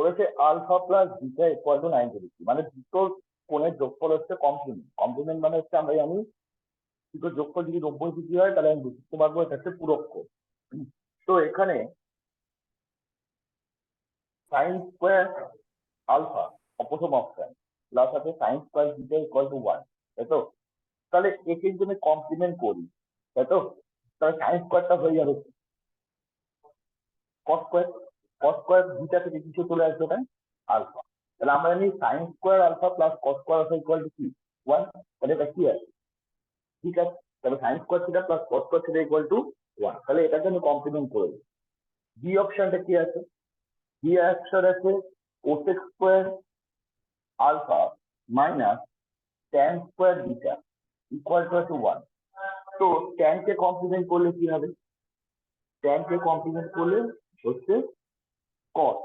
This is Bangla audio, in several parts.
বলেছে alpha plus beta equal to 90 degree, মানে দুটো কোণের যোগফল হচ্ছে কমপ্লিমেন্ট। কমপ্লিমেন্ট মানে হচ্ছে আমরা জানি দুটো যোগফল যদি 90 ডিগ্রি হয় তাহলে আমি বুঝতে পারবো এটা হচ্ছে পূরক কোণ। তো এখানে সাইন স্কোয়ার আলফা প্রথম অপশন প্লাস আছে sine square beta equal to 1, তাই তো? তাহলে একে যদি আমি কমপ্লিমেন্ট করি, তাই তো, তাহলে সাইন স্কোয়ারটা হয়ে যাবে cos square. Cos square beta থেকে কিছু চলে আসবে না আলফা। তাহলে আমরা জানি sine square alpha plus cos square alpha equal to কি 1। তাহলে এটা কি আছে? ঠিক আছে, তাহলে sine square theta plus cos square theta equal to 1। তাহলে এটাকে আমি কমপ্লিমেন্ট করে দিই। বি অপশনটা কি আছে? বি অপশন আছে cosec square alpha minus tan square beta equal to 1। তো ট্যান কে কমপ্লিমেন্ট করলে কি হবে? ট্যান কে কমপ্লিমেন্ট করলে হচ্ছে কস।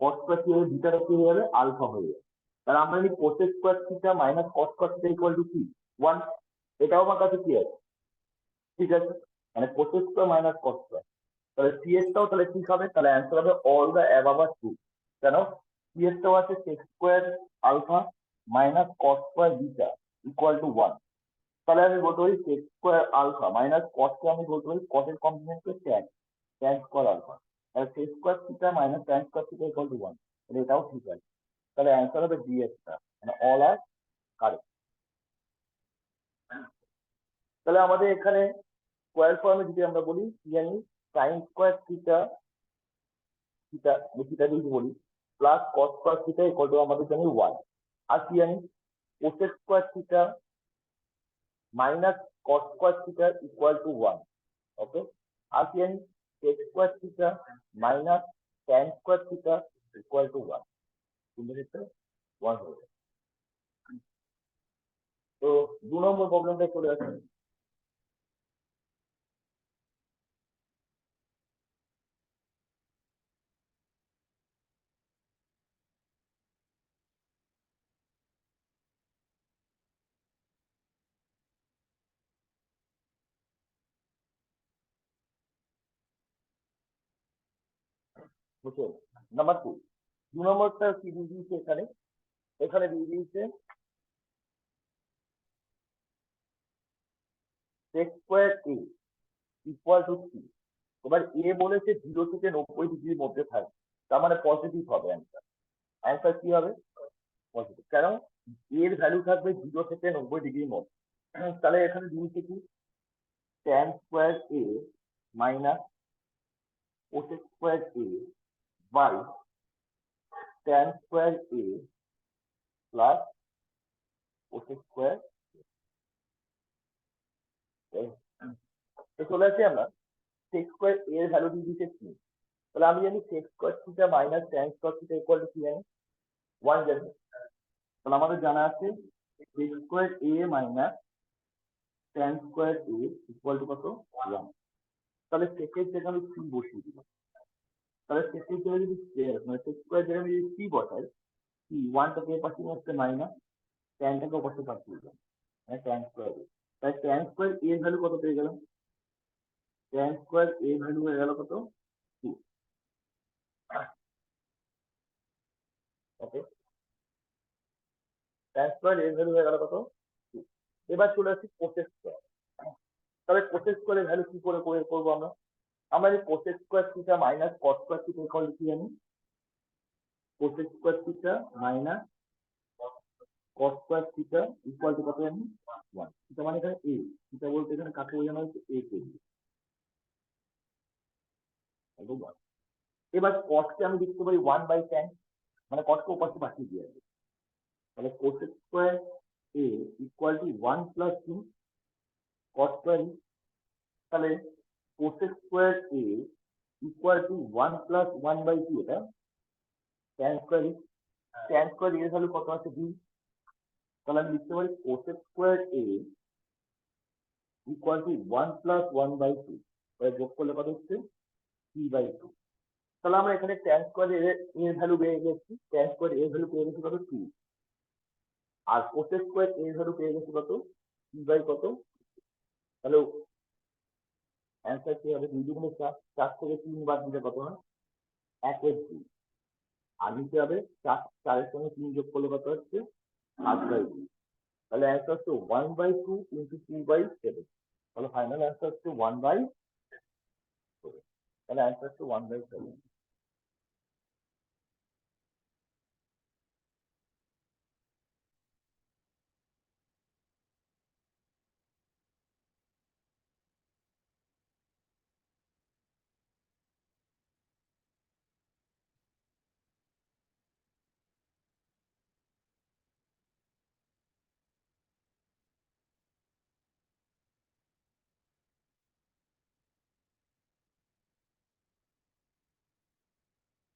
কস স্কোয়ার কি হবে? বিটাটা কি হয়ে যাবে? আলফা হয়ে যাবে। তাহলে আমরা জানি cosec square theta minus cos square theta equal to কি 1। এটাও আমার কাছে কি আছে? ঠিক আছে, মানে cosec square minus cos square. তাহলে সিএস টাও তাহলে ঠিক হবে, তাহলে অ্যান্সার হবে অল দ্য অ্যাবাভ আর ট্রু। কেন? সিএস টাও আছে sec square alpha minus cos square beta equal to 1। তাহলে আমি বলতে পারি sec square alpha minus cos কে আমি বলতে পারি কসের কমপ্লিমেন্ট কে ট্যান, ট্যান স্কোয়ার আলফা। তাহলে sec square theta minus tan square theta equal to 1। তাহলে এটাও ঠিক আছে। তাহলে অ্যান্সার হবে ডিএস টা, মানে অল আর কারেক্ট। তাহলে আমাদের এখানে স্কোয়ার ফর্মে যদি আমরা বলি কি জানি, sine square theta theta theta যদি বলি plus cos square theta equal to আমাদের জানি 1। আর কি জানি cosec square theta minus cos square theta equal to 1। Okay, আর কি জানি sec square theta minus tan square theta equal to 1। কিন্তু ক্ষেত্রে 1 হয়ে যায়। তো 2 নম্বর প্রবলেমটা চলে আসে। বুঝছেন? নাম্বার 2, 2 নম্বরটা কি দিয়ে দিয়েছে এখানে? এখানে দিয়ে দিয়েছে sec square A equal to 3। এবার এ বলেছে 0 থেকে 90 ডিগ্রির মধ্যে থাকবে, তার মানে পজিটিভ হবে অ্যান্সার। অ্যান্সার কি হবে? পজিটিভ। কেন? এর ভ্যালু থাকবে 0 থেকে 90 ডিগ্রির মধ্যে। তাহলে এখানে দিয়েছে কি tan square A minus cosec square A by tan square A plus cosec square. তো চলে আসি আমরা সেক স্কোয়ার এর ভ্যালু দিয়ে দিয়েছে কি। তাহলে আমি জানি sec square theta minus tan square theta equal to কি জানি 1 জানি। তাহলে আমাদের জানা আছে sec square A minus tan square A equal to কত 1। তাহলে সেকের জায়গায় আমি 3 বসিয়ে দিলাম। তাহলে সেকের জায়গায় যদি মানে সেক স্কোয়ার জায়গায় আমি যদি 3 বসাই, কি 1টাকে পাশে হচ্ছে মাইনাস ট্যানটাকে পাশে পাঠিয়ে দিলাম, মানে ট্যান স্কোয়ার এ। তাই ট্যান স্কোয়ার এর ভ্যালু কত পেয়ে গেলাম? ট্যান স্কোয়ার এর ভ্যালু হয়ে গেল কত 2। ওকে, ট্যান স্কোয়ার এর ভ্যালু হয়ে গেল কত 2। এবার চলে আসি কোসেক স্কোয়ার। তাহলে কোসেক স্কোয়ারের ভ্যালু কি করে করবো আমরা? আমরা এই cosec square theta minus cos square theta equal to কি জানি? Cosec square theta minus cos square theta equal to কত জানি 1। থিটা মানে এখানে এ, থিটা বলতে এখানে কাকে বোঝানো হচ্ছে? এ কে। এবার কসকে আমি লিখতে পারি 1/tan, মানে কসকে ওপাশে পাঠিয়ে দিয়ে আসবে। তাহলে cosec square A equal to 1 plus 2 cos square. তাহলে cosec square A equal to 1 plus 1/2, এটা ট্যান স্কোয়ার। ট্যান স্কোয়ার এর ভ্যালু কত আছে 2। তাহলে আমি লিখতে পারি cosec square A equal to 1 plus 1/2, যোগ করলে কত হচ্ছে 3/2। তাহলে আমরা এখানে ট্যান স্কোয়ার এর ভ্যালু পেয়ে গেছি, ট্যান স্কোয়ার এর ভ্যালু পেয়ে গেছি কত 2, আর কোসেক স্কোয়ার এর ভ্যালু পেয়ে গেছি কত 3 কত। তাহলে অ্যান্সার কি হবে? 2 2 4, 4 থেকে 3 বাদ দিলে কত হয় 1/2। আর নিচে হবে 4 এর সঙ্গে 3 যোগ করলে কত হচ্ছে 8/2। তাহলে অ্যান্সার হচ্ছে 1/2 ইন্টু 2/7। তাহলে ফাইনাল অ্যান্সার হচ্ছে 1/7। তাহলে অ্যান্সার হচ্ছে 1/7।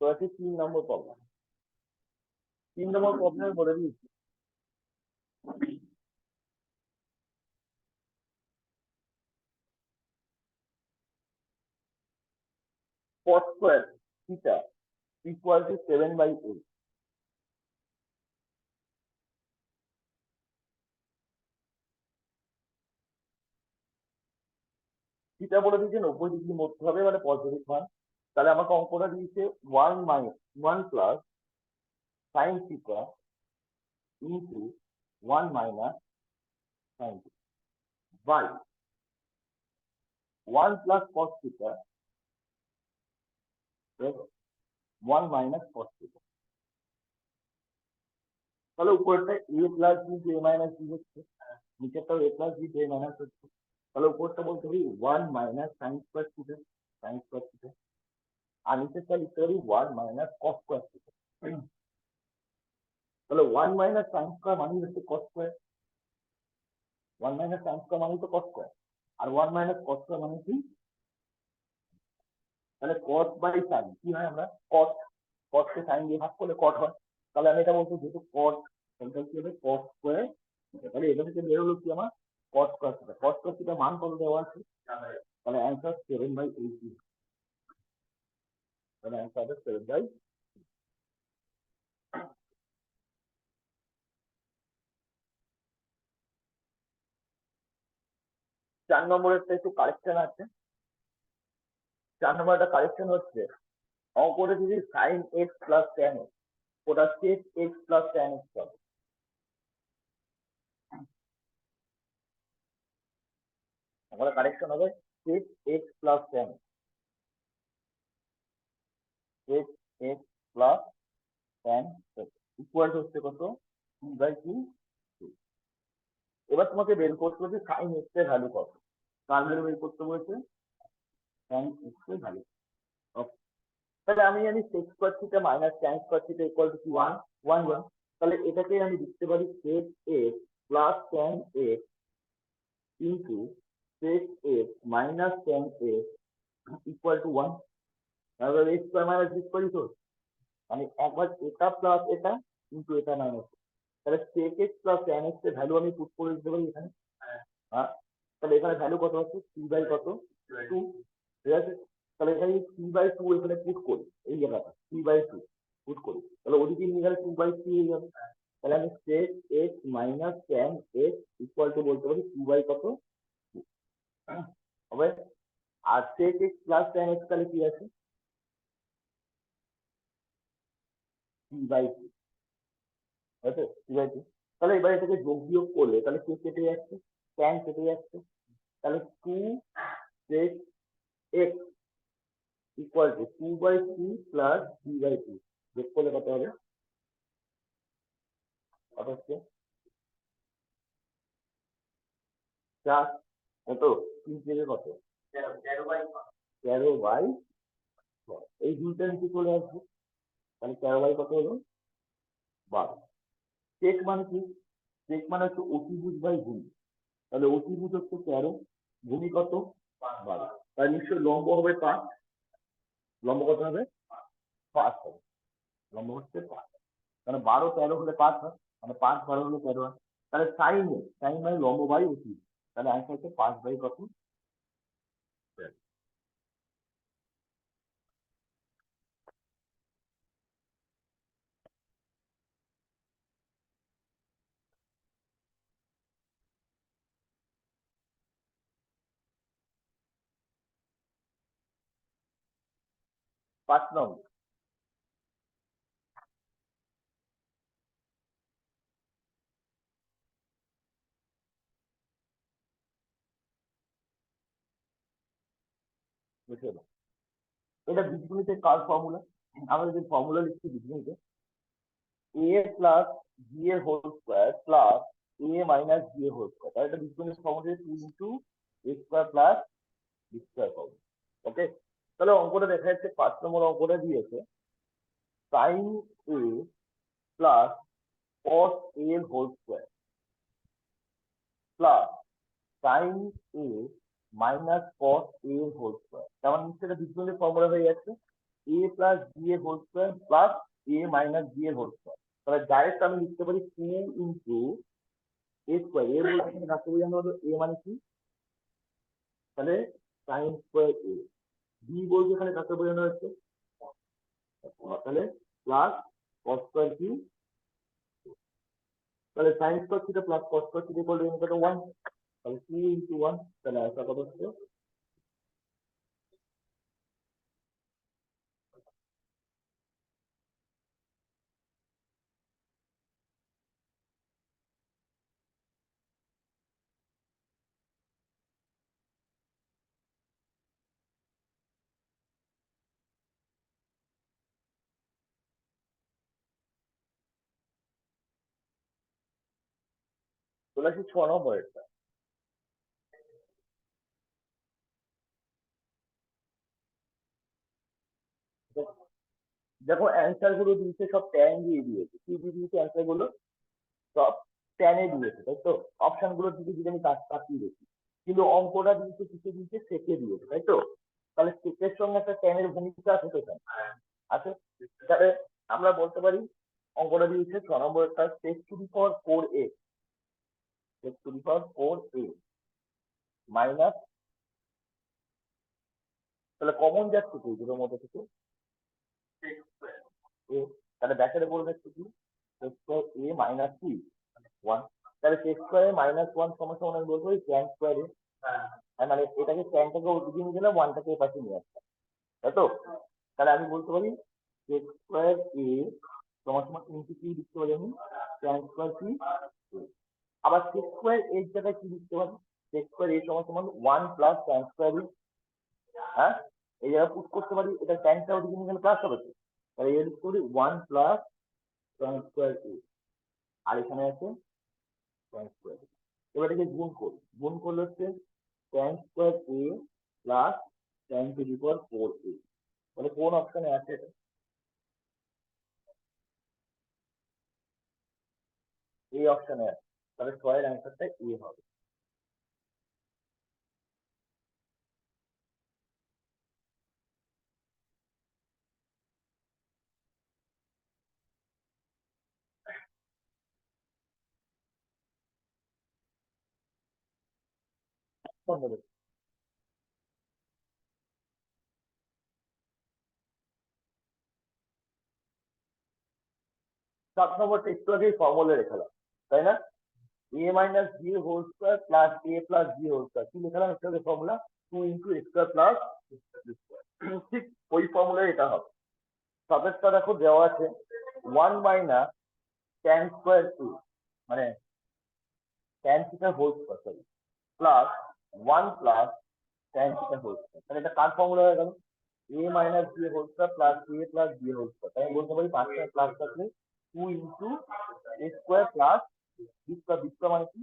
তো আছে 3 নম্বর প্রবলেম। 3 নম্বর প্রবলেম বলে দিয়েছি cos square theta equal two 7/8। Theta বলে দিয়েছে 90 ডিগ্রি মধ্যে হবে, মানে পজিটিভ মান। তাহলে আমাকে অঙ্কটা দিয়েছে 1 plus sine theta into 1 minus sine theta by 1 plus cos theta 1 minus cos theta. তাহলে উপরটা a plus b j minus b হচ্ছে, নিচেরটাও a plus b j minus হচ্ছে। তাহলে উপরটা বলতে পারি 1 minus sine square theta, sine square theta. আর নিচেরটা লিখতে পারি 1 মাইনাস কস স্কয়ার থিটা। তাহলে 1 মাইনাস সাইন স্কয়ার মানে হচ্ছে কস স্কয়ার, 1 মাইনাস সাইন স্কয়ার মানে তো কস স্কয়ার, আর 1 মাইনাস কস স্কয়ার মানে কি? তাহলে কস বাই সাইন কি হয়, আমরা কস, কসকে সাইন দিয়ে ভাগ করলে কট হয়। তাহলে আমি এটা বলবো যেহেতু কট, এটা কি হবে কস স্কয়ার। তাহলে এটা থেকে বের হলো কি আমার কস স্কয়ার থিটা। কস স্কয়ার থিটা মান কত দেওয়া আছে? তাহলে অ্যান্সার 7/8। তাহলে অ্যান্সার হবে 7/8। 4 নম্বরেরটা একটু কারেকশন আছে। 4 নম্বরটা কারেকশন হচ্ছে অঙ্কটা যদি sine X plus tan X, ওটা sec x plus tan X হবে। আমাদের কারেকশন হবে sec x plus tan, sec x plus tan x equal হচ্ছে কত 2/2। এবার তোমাকে বের করতে হবে সাইন এক্স এর ভ্যালু কত। কার ভ্যালু বের করতে বলেছে? সাইন এক্স এর ভ্যালু। তাহলে আমি জানি sec square theta minus tan square theta equal to 1 1 1। তাহলে এটাকে আমি লিখতে পারি sec x plus tan x into sec x minus tan x equal to 1। তাহলে এক্স স্কয়ার মাইনাস বি স্কয়ারই তো, মানে একবার এটা প্লাস এটা ইন্টু এটা মাইনাস। তাহলে sec x plus tan x এর ভ্যালু আমি পুট করে দিতে পারি এখানে। হ্যাঁ, তাহলে এখানে ভ্যালু কত আছে 3 বাই কত 2, ঠিক আছে। তাহলে এখানে 3/2 এখানে পুট করি, এই জায়গাটা 3/2 পুট করি, তাহলে ওদিকে নিয়ে গেলে 2/3 হয়ে যাবে। তাহলে আমি sec x minus tan x equal to বলতে পারি 2/কত হবে। আর sec x plus tan X তাহলে কি আছে 3/2, আছে 3/2। তাহলে এবার এটাকে যোগ বিয়োগ করলে তাহলে কে কেটে যাচ্ছে, ট্যান কেটে যাচ্ছে। তাহলে 2 sec x equal to 2/3 plus 3/2 যোগ করলে কত হবে? কত হচ্ছে 4। কত 3 থেকে কত 13/6। এই দুইটা নিচে চলে আসবে, তাহলে 13/, কত হলো 12। সেক মানে কি? সেক মানে হচ্ছে অতিভুজ বাই ভূমি। তাহলে অতিভুজ হচ্ছে 13, ভূমি কত 12। তাহলে নিশ্চয়ই লম্ব হবে 5। লম্ব কত হবে 5 হবে, লম্ব হচ্ছে 5। তাহলে 12 13 হলে 5 হয়, মানে 5 12 হলে 13 হয়। তাহলে সাইন, সাইন মানে লম্ব বাই অতিভুজ। তাহলে আনসার হচ্ছে 5/কত 5 নম্বর। বুঝতে পারো এটা বীজগণিতের কার ফর্মুলা? আমরা যদি ফর্মুলা লিখছি বীজগণিতে a প্লাস বি এর whole square plus a minus B এর হোল স্কোয়ার, তাহলে এটা বীজগণিতের formula 2 into a square plus B square পাবো। ওকে, তাহলে অঙ্কটা দেখা যাচ্ছে 5 নম্বর অঙ্কটা দিয়েছে sine a plus cos a এর whole square plus sine a minus cos a এর হোল স্কোয়ার। তার মানে নিশ্চয়ই এটা বীজগণিতের ফর্মুলা হয়ে যাচ্ছে a প্লাস বি এর whole square plus a minus B এর হোল স্কোয়ার। তাহলে ডাইরেক্ট আমি লিখতে পারি 2 ইন্টু a স্কোয়ার। এর বলতে এখানে কাকে বোঝানো হলো? a মানে কি? তাহলে সাইন স্কোয়ার a। বি বলতে এখানে কাকে বোঝানো হচ্ছে? তাহলে প্লাস cos স্কোয়ার কি? তাহলে sine square theta plus cos square theta equal to 1। তাহলে 2 ইন্টু 1, তাহলে আনসার কত হচ্ছে? চলে আসি 6 নম্বরেরটা। দেখো অ্যান্সার গুলো দিয়েছে সব ট্যান দিয়ে দিয়েছে। কি দিয়ে দিয়েছে অ্যান্সার গুলো? সব ট্যানে দিয়েছে, তাই তো? অপশন গুলোর দিকে যদি আমি তাকিয়ে দেখি, কিন্তু অঙ্কটা দিয়েছে কিসে দিয়েছে? সেকে দিয়েছে, তাই তো? তাহলে সেকের সঙ্গে একটা ট্যানের ভূমিকা আছে তো এখানে? আছে। তাহলে আমরা বলতে পারি অঙ্কটা দিয়েছে 6 নম্বরটা sec to the power 4a, sec to the power 4a minus, তাহলে কমন যাচ্ছে কি দুটোর মধ্যে থেকে? a, তাহলে ব্যাকেটে বলবে কি? সেক স্কয়ার a মাইনাস কি 1। তাহলে সেক স্কয়ার মাইনাস 1 সমান সমান আমি বলতে পারি ট্যান স্কয়ার a। মানে এটাকে ট্যানটাকে ওদিকে নিয়ে গেলাম, 1টাকে এই পাশে নিয়ে আসলাম, তাই তো? তাহলে আমি বলতে পারি সেক স্কয়ার a সমান সমান ইনটু কি লিখতে পারি আমি? ট্যান স্কয়ার কি a। আবার সেক স্কয়ার এর জায়গায় কি লিখতে পারি? সেক স্কয়ার a সমান সমান 1 প্লাস ট্যান স্কয়ার a। হ্যাঁ, এই জায়গায় পুট করতে পারি, এটা ট্যানটা ওদিকে নিয়ে গেলে প্লাস হবে তো। তাহলে এই লিখতে পারি 1 প্লাস ট্যান স্কয়ার a, আর এখানে আছে ট্যান স্কয়ার। এবার এটাকে গুণ করি, গুণ করলে হচ্ছে tan square a plus tan two the power 4a। তাহলে কোন অপশনে আছে এটা? এই অপশনে আছে। তাহলে 6 এর অ্যান্সারটা এ হবে। নম্বরে 7 নম্বরটা একটু আগেই ফর্মুলা রেখালাম, তাই না? a minus B whole square plus a plus B whole square, কি লিখলাম একটু আগে formula? 2 into x square plus ঠিক ওই ফর্মুলায় এটা হবে। সাবেরটা দেখো দেওয়া আছে 1 মাইনাস ট্যান স্কয়ার a, মানে tan theta whole square, sorry, plus 1 plus tan theta whole square. তাহলে এটা কার ফর্মুলা হয়ে গেল? a minus B whole square plus a plus B whole square. তাই আমি বলতে পারি 5টা প্লাস থাকলে 2 into x square plus B square. B square মানে কি?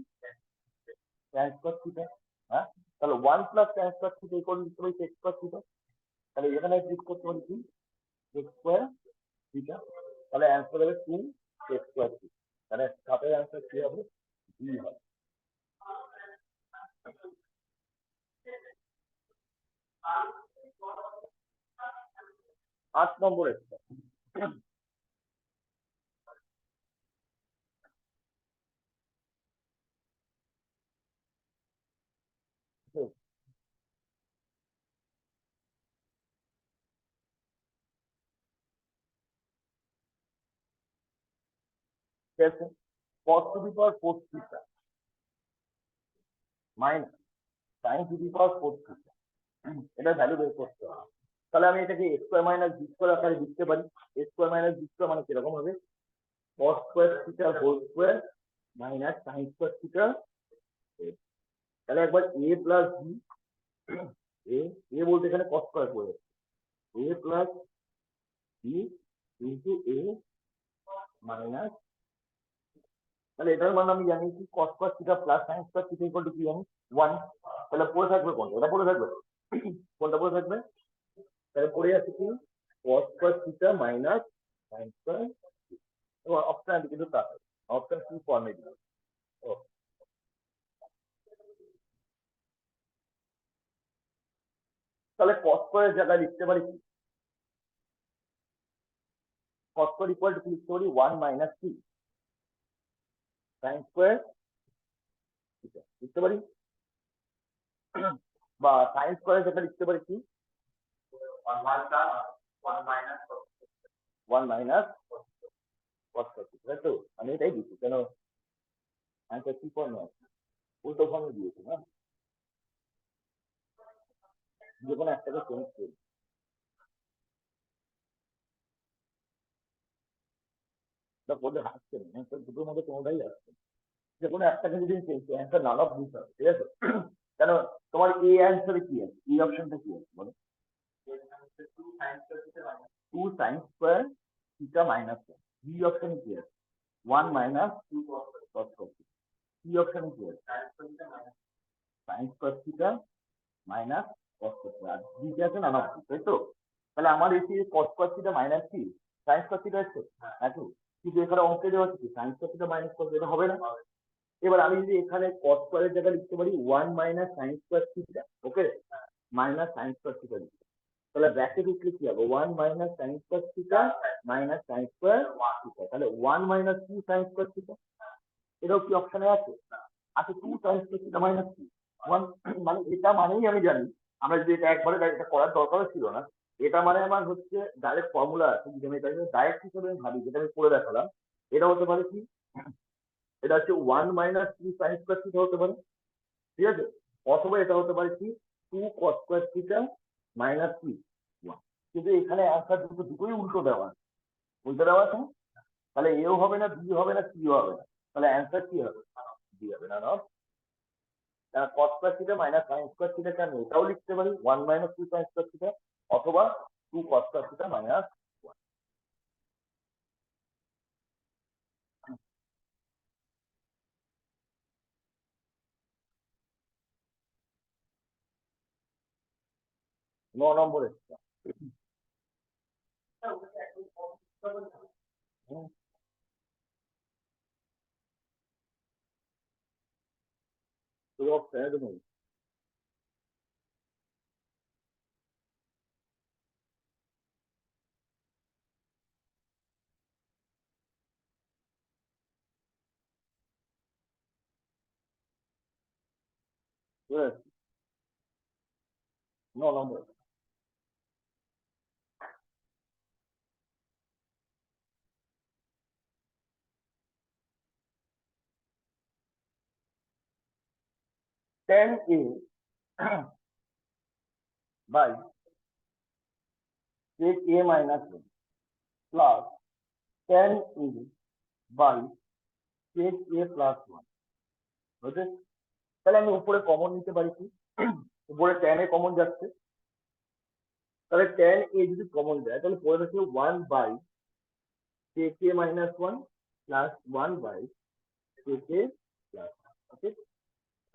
Tan square theta. হ্যাঁ, তাহলে 1 plus tan square theta equal লিখতে পারি এক্স স্কয়ার থিটা। তাহলে এখানে ক্লিক করতে পারি কি? X square theta. তাহলে অ্যান্সার হবে 2 এক্স স্কয়ার থিটা। তাহলে সাতের অ্যান্সার কি হবে? বি হবে। 8 নম্বর একটা ঠিক আছে, cos to the power 4 theta minus sin to the power 4 theta, এটা ভ্যালু বের করতে হবে। তাহলে আমি এটাকে x square minus B square আকারে লিখতে পারি। X square minus B square মানে কিরকম হবে? cos square theta whole square minus sin square theta. তাহলে একবার a প্লাস বি এ এ বলতে এখানে কস স্কয়ার করে A plus B into A minus, তাহলে এটার মানে আমি জানি কি কস square theta plus sign square theta equal to কি জানি 1। তাহলে পড়ে থাকবে কোনটা? এটা পড়ে থাকবে। কোনটা পড়ে থাকবে? তাহলে পড়ে আছে কি কস square theta minus sine square. এবং অপশন আছে কিন্তু তা অপশন কি ফর্মে দিল। তাহলে কস স্কয়ারের জায়গায় লিখতে পারি কি কস স্কয়ার ইকুয়াল টু লিখতে পারি 1 মাইনাস কি সাইন স্কয়ার লিখতে পারি, বা সাইন স্কয়ারের জায়গায় লিখতে পারি কি 1 মাইনাস কস স্কয়ার থিটা, তাই তো? আমি এটাই দিচ্ছি, কেন অ্যান্সার কি ফর্মে আছে? উল্টো ফর্মে দিয়েছি না, যে কোনো একটাকে চেঞ্জ করি। এটা পড়লে হাসছে না, অ্যান্সার দুটোর মধ্যে কোনোটাই আসছে না। যে কোনো একটাকে যদি চেঞ্জ করি অ্যান্সার নান অফ দিস হবে, ঠিক আছে? কেন তোমার এ অ্যান্সারে কি আছে? এই অপশনটা কি আছে বলো? 2 sine square theta minus 1। B অপশনে কি আছে? 1 মাইনাস 2 কস স্কয়ার। সি অপশনে কি আছে? Sine square theta minus cos square. আর বি কে আছে নান অফ দিস, তাই তো? তাহলে আমার এসে কস স্কয়ার থিটা মাইনাস কি সাইন স্কয়ার থিটা আছে একই, কিন্তু এখানে অঙ্কে দেওয়া আছে কি sine square theta minus cos, এটা হবে না। এবার আমি যদি এখানে কস স্কয়ারের জায়গায় লিখতে পারি 1 মাইনাস সাইন স্কয়ার থিটা, ওকে, মাইনাস সাইন স্কয়ার থিটা লিখতে, তাহলে ব্র্যাকেট লিখলে কি হবে 1 minus sine square theta minus sine square theta, তাহলে 1 মাইনাস 2 সাইন স্কয়ার থিটা, এটাও কি অপশনে আছে? আচ্ছা 2 সাইন স্কয়ার থিটা মাইনাস 1, মানে এটা মানেই আমি জানি আমরা যদি এটা একবারে এটা করার দরকারও ছিল না, এটা মানে আমার হচ্ছে ডাইরেক্ট ফর্মুলা আছে, যদি আমি এটাকে ডাইরেক্ট হিসেবে ভাবি যেটা আমি করে দেখালাম, এটা হতে পারে কি এটা হচ্ছে 1 মাইনাস 2 সাইন স্কয়ার থিটা হতে পারে, ঠিক আছে? অথবা এটা হতে পারে কি 2 কস স্কয়ার থিটা মাইনাস কি 1। কিন্তু এখানে অ্যান্সার দুটোই উল্টো দেওয়া আছে, উল্টো দেওয়া আছে, তাহলে এও হবে না, বি হবে না, সিও হবে না, তাহলে অ্যান্সার কি হবে? বি হবে না। Cos square theta minus sine square থিটাকে আমি এটাও লিখতে পারি 1 মাইনাস 2 সাইন স্কয়ার থিটা, অথবা 2 কস স্কয়ার থিটা মাইনাস 1। নম্বরের option 9 number. 10a by sec a minus 1 plus 10a by sec a plus 1, বুঝলে? তাহলে আমি উপরে কমন নিতে পারি কি উপরে 10 এ কমন যাচ্ছে, তাহলে 10a যদি কমন যায় তাহলে পড়ে থাকছে 1 by sec a minus 1 plus 1 by sec a plus 1, ওকে?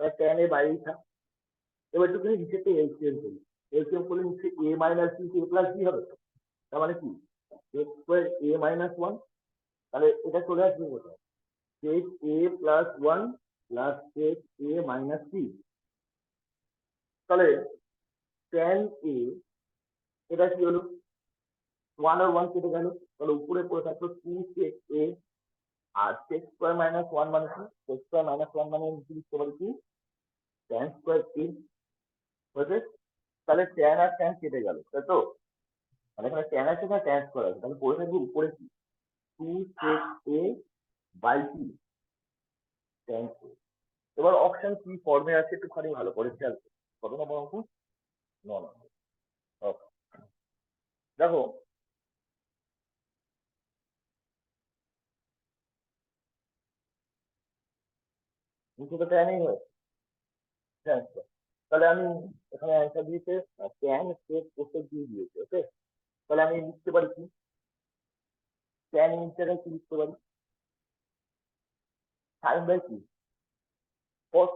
তাহলে 10a বাইরেই থাক। এবার একটুখানি নিচেতে এলসিএম করি, এলসিএম করলে নিচে a minus b a plus b হবে, তার মানে কি x স্কয়ার a মাইনাস 1, তাহলে এটা চলে আসবে কোথায় sec a plus 1 plus sec a minus b, তাহলে tan a এটা কি হলো 1 আর 1 কেটে গেল, তাহলে উপরে পড়ে থাকলো 2 sec a, আর sec স্কয়ার মাইনাস 1 মানে কি sec স্কয়ার মাইনাস 1 মানে আমি লিখতে পারি কি tan স্কয়ার a, বুঝলে? তাহলে tan আর tan কেটে গেল, তাই তো? তাহলে এখানে tan আছে না tan স্কয়ার আছে, তাহলে পড়ে থাকবে উপরে কি 2 sec a বাই কি tan a। এবার অপশন কি ফর্মে আছে একটুখানি ভালো করে খেয়াল করো। কত নম্বর অঙ্ক? 9 নম্বর। ওকে, দেখো নিচে তো ট্যানই হয়েছে, ট্যান স্কয়ার। তাহলে আমি এখানে অ্যান্সার দিয়েছে ট্যান স্পেস কোসেক দিয়ে দিয়েছে। ওকে, তাহলে আমি লিখতে পারি কি, ট্যান এর জায়গায় কি লিখতে পারি, সাইন বাই কি কস।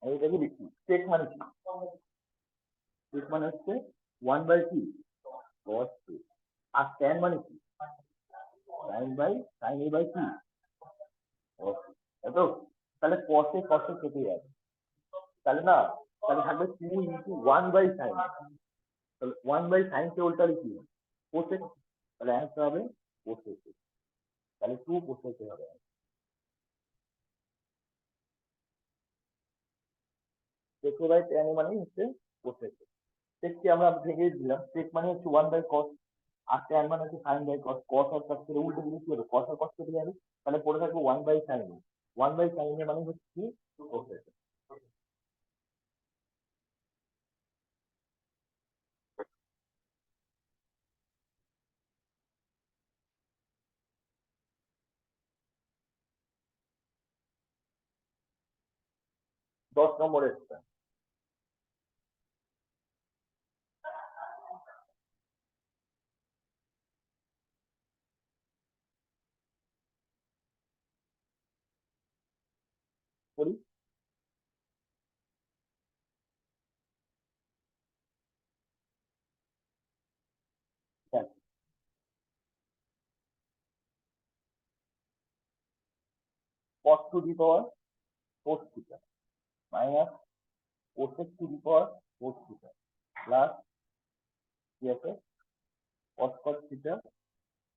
আমি এটাকে লিখি সেক মানে কি, সেক মানে হচ্ছে 1 বাই কি কস টু, আর ট্যান মানে কি sine by sine A by কি কস, তাই তো? তাহলে কসে কসে কেটে যাবে, তাহলে না, তাহলে থাকবে 2 × 1/sin, তাহলে 1/sin কে উল্টা লিখি কোসেক, তাহলে অ্যান্সার হবে কোসেক, তাহলে 2 কোসেক হবে। সেক বাই ট্যান মানে হচ্ছে কোসেক, সেককে আমরা ভেঙে দিলাম, সেক মানে হচ্ছে 1/cos, আর ট্যান মানে হচ্ছে সাইন বাই কস, কস আর কস করে উল্টো দিলে কি হবে, কস আর কস কেটে যাবে, তাহলে পড়ে থাকবে 1/sin, 1/sin মানে হচ্ছে কি কোসেক। 10 নম্বরের করি, cos to the power 4 theta minus cosec two the power 4 theta plus কি আছে cos cos থিটা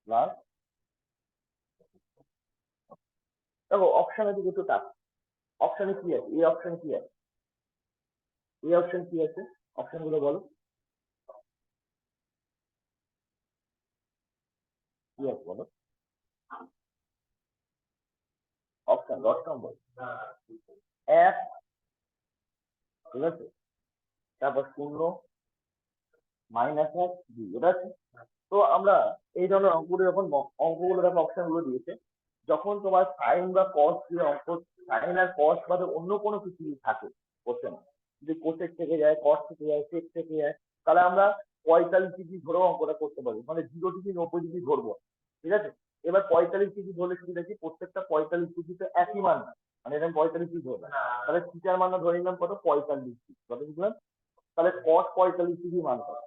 প্লাস, দেখো অপশন আছে দুটো টাক, অপশনে কি আছে, এই অপশন কি আছে, এই অপশন কি আছে, অপশন গুলো বলো কি আছে বলো, অপশন 10 নম্বর 1, ঠিক আছে, তারপর 0 -1 2, এটা আছে। তো আমরা এই ধরনের অঙ্কগুলো যখন অঙ্কগুলো দেখো অপশন গুলো দিয়েছে, যখন তোমার সাইন বা কস দিয়ে অঙ্ক, সাইন আর কস বাদে অন্য কোনো কিছু থাকে কোশ্চেন, যদি কোসেক থেকে যায়, কস থেকে যায়, সেক থেকে যায়, তাহলে আমরা 45 ডিগ্রি ধরেও অঙ্কটা করতে পারবো, মানে 0 ডিগ্রি 90 ডিগ্রি ধরবো, ঠিক আছে। এবার 45 ডিগ্রি ধরলে শুধু দেখি প্রত্যেকটা 45 ডিগ্রিতে একই মান না, মানে এরকম 45 ডিগ্রি ধরবে, তাহলে থিটার মান ধরে নিলাম কত 45 ডিগ্রি, কত বুঝলাম, তাহলে কস 45 ডিগ্রি মান কত,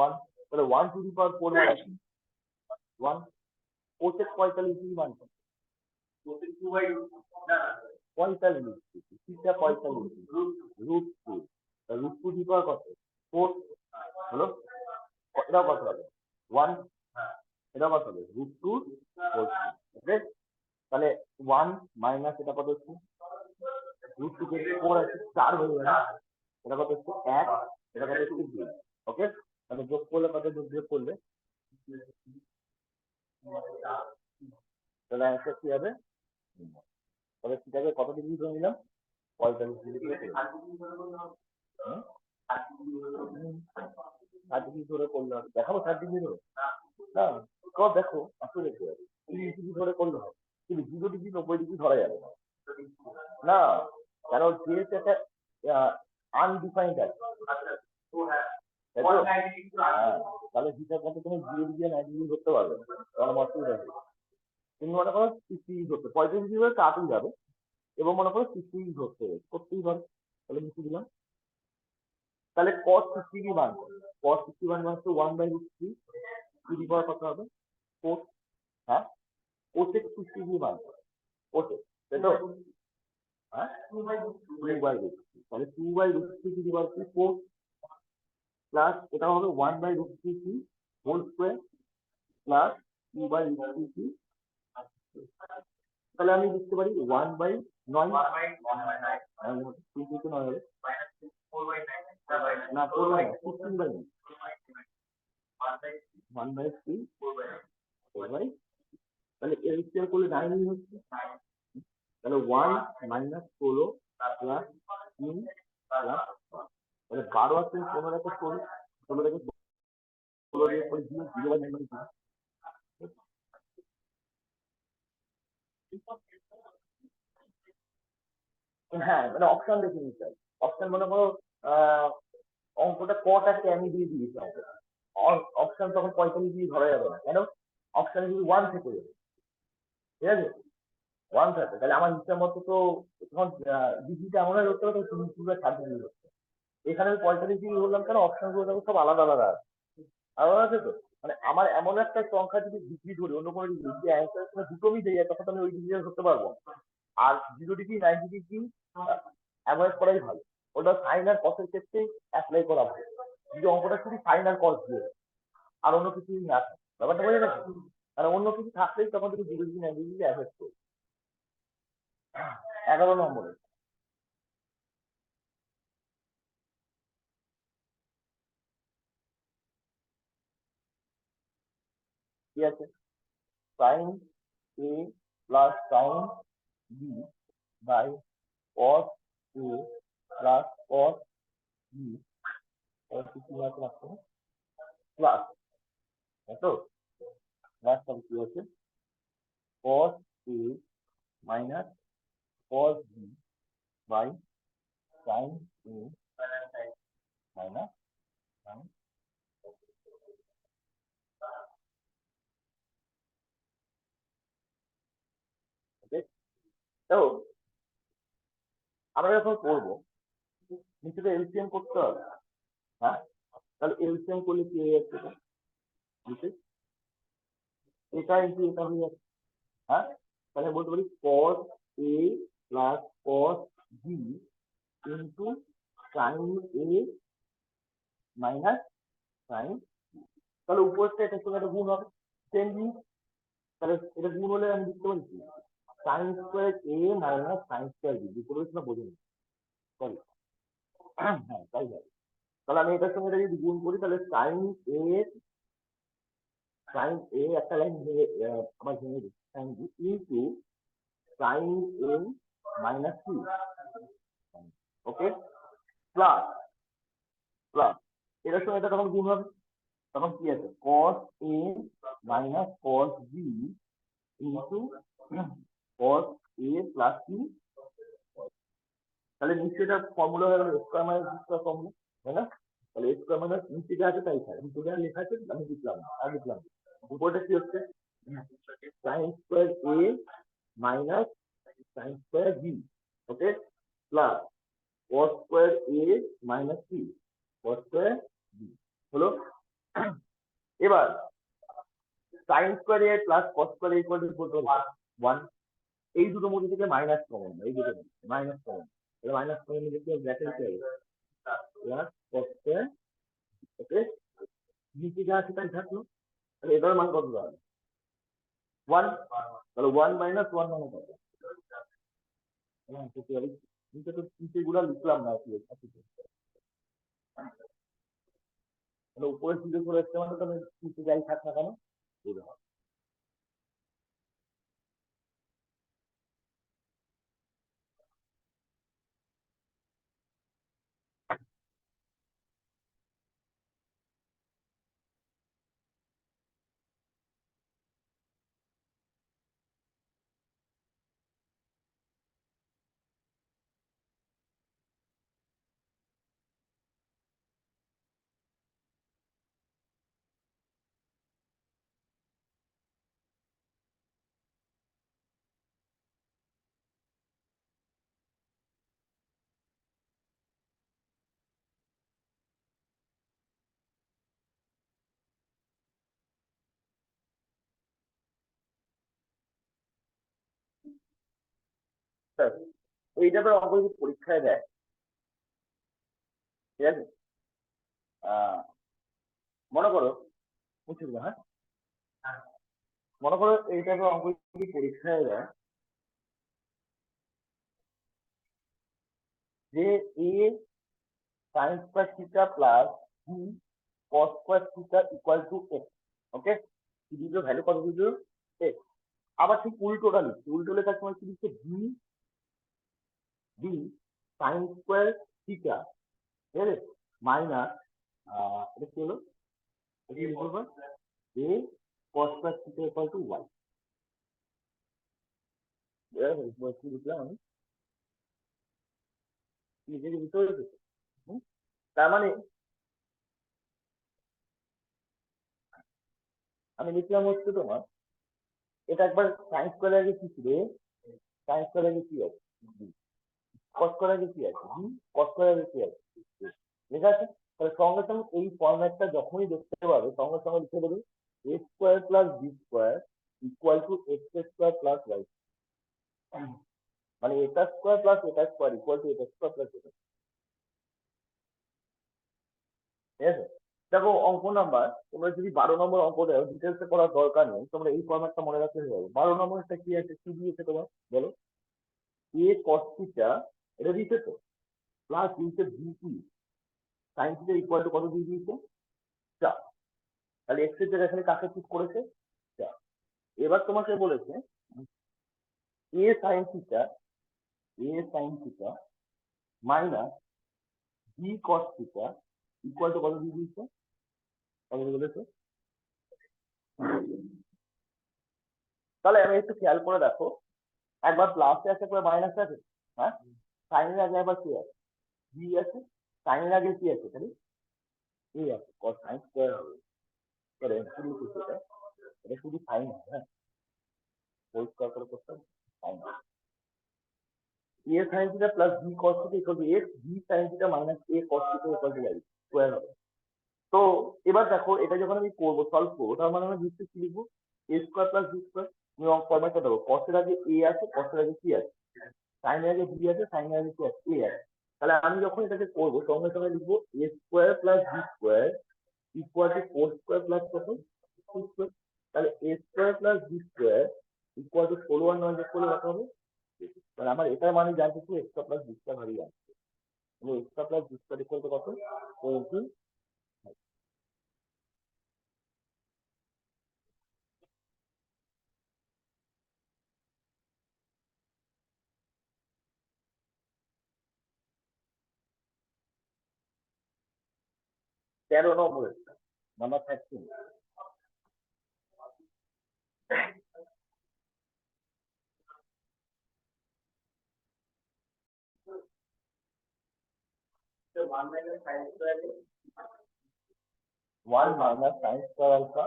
1, তাহলে 1 টু দি পাওয়ার 4 মানে 1, কোসেক 45 ডিগ্রি মান কত, 45 ডিগ্রি, থিটা 45 ডিগ্রি, √2, √2 দি পাওয়ার কত 4 হলো, এটাও কত হবে 1, এটাও কত হবে √2 ওকে, তাহলে 1 মাইনাস এটা কত হচ্ছে √2 কে 4 আছে 4 হয়ে গেল, এটা কত হচ্ছে 1, এটা কত হচ্ছে 2, ওকে, তাহলে যোগ করলে কত, যোগ করলে তাহলে অ্যান্সার কি হবে, তাহলে সেটাকে কত ডিগ্রি ধরে নিলাম 45 ডিগ্রি, 30 ডিগ্রি ধরে করলে হবে, দেখাবো 30 ডিগ্রি ধরে, না তো দেখো আসলে দেখতে হবে 30 ডিগ্রি ধরে করলে হবে, কিন্তু 0 ডিগ্রি 90 ডিগ্রি ধরা যাবে না, না কেন যেহেতু একটা আনডিফাইন্ড আছে, তাই তো, হ্যাঁ, তাহলে হিসাব মতো তুমি 0 ডিগ্রি 90 ডিগ্রি ধরতে পারবে না, তাহলে অসুবিধা হবে, তুমি মনে করো 60 ডিগ্রি ধরতে, 45 ডিগ্রি ধরে তাড়াতাড়ি যাবে, এবং মনে করো 60 ডিগ্রি ধরতে হবে, করতেই পারো, তাহলে মুছে দিলাম, তাহলে cos 60 ডিগ্রি মান করো, cos 60 মান হচ্ছে 1/√3 টু দি পাওয়ার কত হবে 4, হ্যাঁ, cosec 60 ডিগ্রি মান করো, cosec, তাই তো, হ্যাঁ 2/√3, তাহলে 2/√3 টু দি পাওয়ার 4 প্লাস এটা হবে 1/√3 কি হোল স্কোয়ার প্লাস 2/√3 কি, তাহলে আমি লিখতে পারি 1/9, 9 হবে না 4/9, 16/9, 1/3, 4/, তাহলে এর স্কোয়ার করলে 9 হচ্ছে, তাহলে 1 মাইনাস 16 প্লাস 3 প্লাস, তাহলে 12 আছে 15 আছে 16, 16 থেকে 16 দিয়ে করে 0/9, হ্যাঁ মানে অপশন দেখে নিতে হবে। অপশন মনে করো অঙ্কটা কটা আমি দিয়ে দিয়েছি অপশন তখন 45 দিয়ে ধরা যাবে না, কেন? অপশন যদি 1 থেকে যাবে, ঠিক আছে? 1 থাকে তাহলে আমার হিসাব মতো তো তখন ডিগ্রিটা এমন হয়ে করতে হবে 30 ডিগ্রি হচ্ছে। এখানে আমি 45 ডিগ্রি বললাম কেন? অপশন গুলো দেখো সব আলাদা আলাদা আছে, আলাদা আছে তো। মানে আমার এমন একটা সংখ্যা যদি ডিগ্রি ধরি অন্য কোনো ডিগ্রি যদি অ্যান্সার দুটো মিলে যায় তখন তো আমি ওই ডিগ্রিটা ধরতে পারবো। আর 0 ডিগ্রি 90 ডিগ্রি অ্যাভয়েড করাই ভালো। ওটা সাইন আর কসের ক্ষেত্রে অ্যাপ্লাই করা ভালো। যদি অঙ্কটা শুধু সাইন আর কস দিয়ে আর অন্য কিছুই না থাকে, ব্যাপারটা বোঝা গেছে? আর অন্য কিছু থাকলেই তখন তুমি 0 ডিগ্রি 90 ডিগ্রি অ্যাভয়েড করো। 11 নম্বরে কি আছে? Sine A plus sine B by cos A plus cos B কি আছে রাখতে প্লাস, তাই তো? প্লাস তাহলে কি আছে? Cos A minus cos B by sine A minus sine. Okay, তো আমরা যখন করবো নিচে তো এলসিএম করতে হবে। হ্যাঁ, তাহলে এলসিএম করলে কি হয়ে যাচ্ছে? নিচে এটা ইন্টু এটা হয়ে যাচ্ছে। হ্যাঁ, তাহলে বলতে পারি cos a plus cos b into sign a minus sine. তাহলে উপরটা এটার সঙ্গে একটা গুণ হবে, সেম জিনিস। তাহলে এটা গুণ হলে আমি লিখতে পারি sine square A minus sine square B. বুঝতে পেরেছি না? বোঝেনি? সরি। হ্যাঁ তাই হবে। তাহলে আমি এটার সঙ্গে এটা যদি গুণ করি তাহলে সাইন এ একটা লাইন ভেঙে আবার ভেঙে দিই, sign B into sign A minus two. Okay, plus plus এটার সঙ্গে এটা তখন গুণ হবে, তখন কি আছে? cos a minus cos b into cos a plus b। তাহলে নিচে এটা ফর্মুলা হয়ে গেল square minus B square formula, তাই না? তাহলে স্কোয়ার মাইনাস নিচে যা আছে তাই থাকে, নিচে যা লেখা আছে আমি লিখলাম না, আর লিখলাম না। উপরটা কি হচ্ছে? Sine square a minus sine square b, okay, plus cos square a minus c cos square b হলো। এবার sine square A plus cos square A equal to 1। এই দুটোর মধ্যে থেকে মাইনাস কমন, এই দুটো মাইনাস কমন, এবার মাইনাস কমন নিলে কি ব্র্যাকেট কি হবে? প্লাস কস স্কোয়ার, ওকে, নিচে যা আছে তাই থাকলো। তাহলে এটার মান কত দাঁড়াবে? 1। তাহলে 1 মাইনাস 1 মানে কত? হ্যাঁ সত্যি হবে। নিচে তো নিচে গুলা লিখলাম না কি তাহলে উপরে সিধে করে আসতে মানে তাহলে নিচে যাই থাক না কেন এই হবে। এই টাইপের অঙ্ক যদি পরীক্ষায় দেয়, ঠিক আছে, মনে করো বুঝছো তো, হ্যাঁ, মনে করো এই টাইপের অঙ্ক যদি পরীক্ষায় দেয় যে A sine square theta plus B cos square theta equal to X, okay, কি দিল ভ্যালু কত দিল? এক্স। আবার ঠিক উল্টোটা লিখছি, উল্টো লেখার সময় কি লিখছে? B B sine square theta, ঠিক আছে, মাইনাস এটা কি হলো? এটা কি লিখবো? A cos square theta equal to Y. কি লিখলাম আমি? নিজেকে বুঝতে পেরেছো? তার মানে আমি লিখলাম হচ্ছে তোমার এটা একবার সায়েন্স করে আগে কি ছিল, সায়েন্স করে আগে কি আছে, কস করে আগে কি আছে, কস করে আগে কি আছে, ঠিক আছে। তাহলে সঙ্গে সঙ্গে এই ফরম্যাটটা যখনই দেখতে পাবে সঙ্গে সঙ্গে লিখে দেবে A square plus B square equal to X square plus Y, মানে এটা স্কোয়ার প্লাস এটা স্কোয়ার ইকুয়াল টু এটা স্কোয়ার প্লাস এটা, ঠিক আছে। দেখো অঙ্ক নাম্বার তোমরা যদি 12 নম্বর অঙ্ক দেও ডিটেলসে করার দরকার নেই, তোমরা এই ফরম্যাটটা মনে রাখতে হবে। 12 নম্বরটা কি আছে, কি দিয়েছে তোমার বলো, এ কস থিটা এটা দিয়েছে তো, প্লাস দিয়েছে বি কি সাইন থিটা ইকুয়াল টু কত দিয়ে দিয়েছে 4, তাহলে এক্স এর জায়গায় এখানে কাকে ঠিক করেছে 4। এবার তোমাকে বলেছে A sine theta, A sine theta minus B cos theta equal to কত দিয়ে দিয়েছে, কত বলেছে। তাহলে আমি একটু খেয়াল করে দেখো, একবার প্লাসে আছে একবার মাইনাসে আছে, হ্যাঁ সাইনের আগে একবার কি আছে বি আছে, সাইনের আগে কি আছে তাহলে এ আছে, কস সাইন স্কোয়ার হবে, শুধু এটা এটা শুধু সাইন হয়, হ্যাঁ হোল স্কোয়ার করে করতে হবে sine, A sine theta plus B cos theta equal to x, B sine theta minus A cos theta equal to Y square হবে। তো এবার দেখো এটা যখন আমি করবো সলভ করবো তার মানে আমি নিশ্চয়ই কি লিখবো A square plus B square, তুমি ফরম্যাটটা দেবো কসের আগে এ আছে, কসের আগে কি আছে, সাইনের আগে বি আছে, সাইনের আগে কি আছে এ আছে। তাহলে আমি যখন এটাকে করবো সঙ্গে সঙ্গে লিখবো A square plus B square equal to 4 square plus কত 2 স্কোয়ার, তাহলে A square plus B square equal to 4 আর 9 যোগ করলে কত হবে, মানে আমার এটার মানে জানতে চাই এক্সট্রা প্লাস বি স্কোয়ার ভাবি আসছে, extra plus B square equal to কত 14, 13 নম্বর number 13। One minus sine square alpha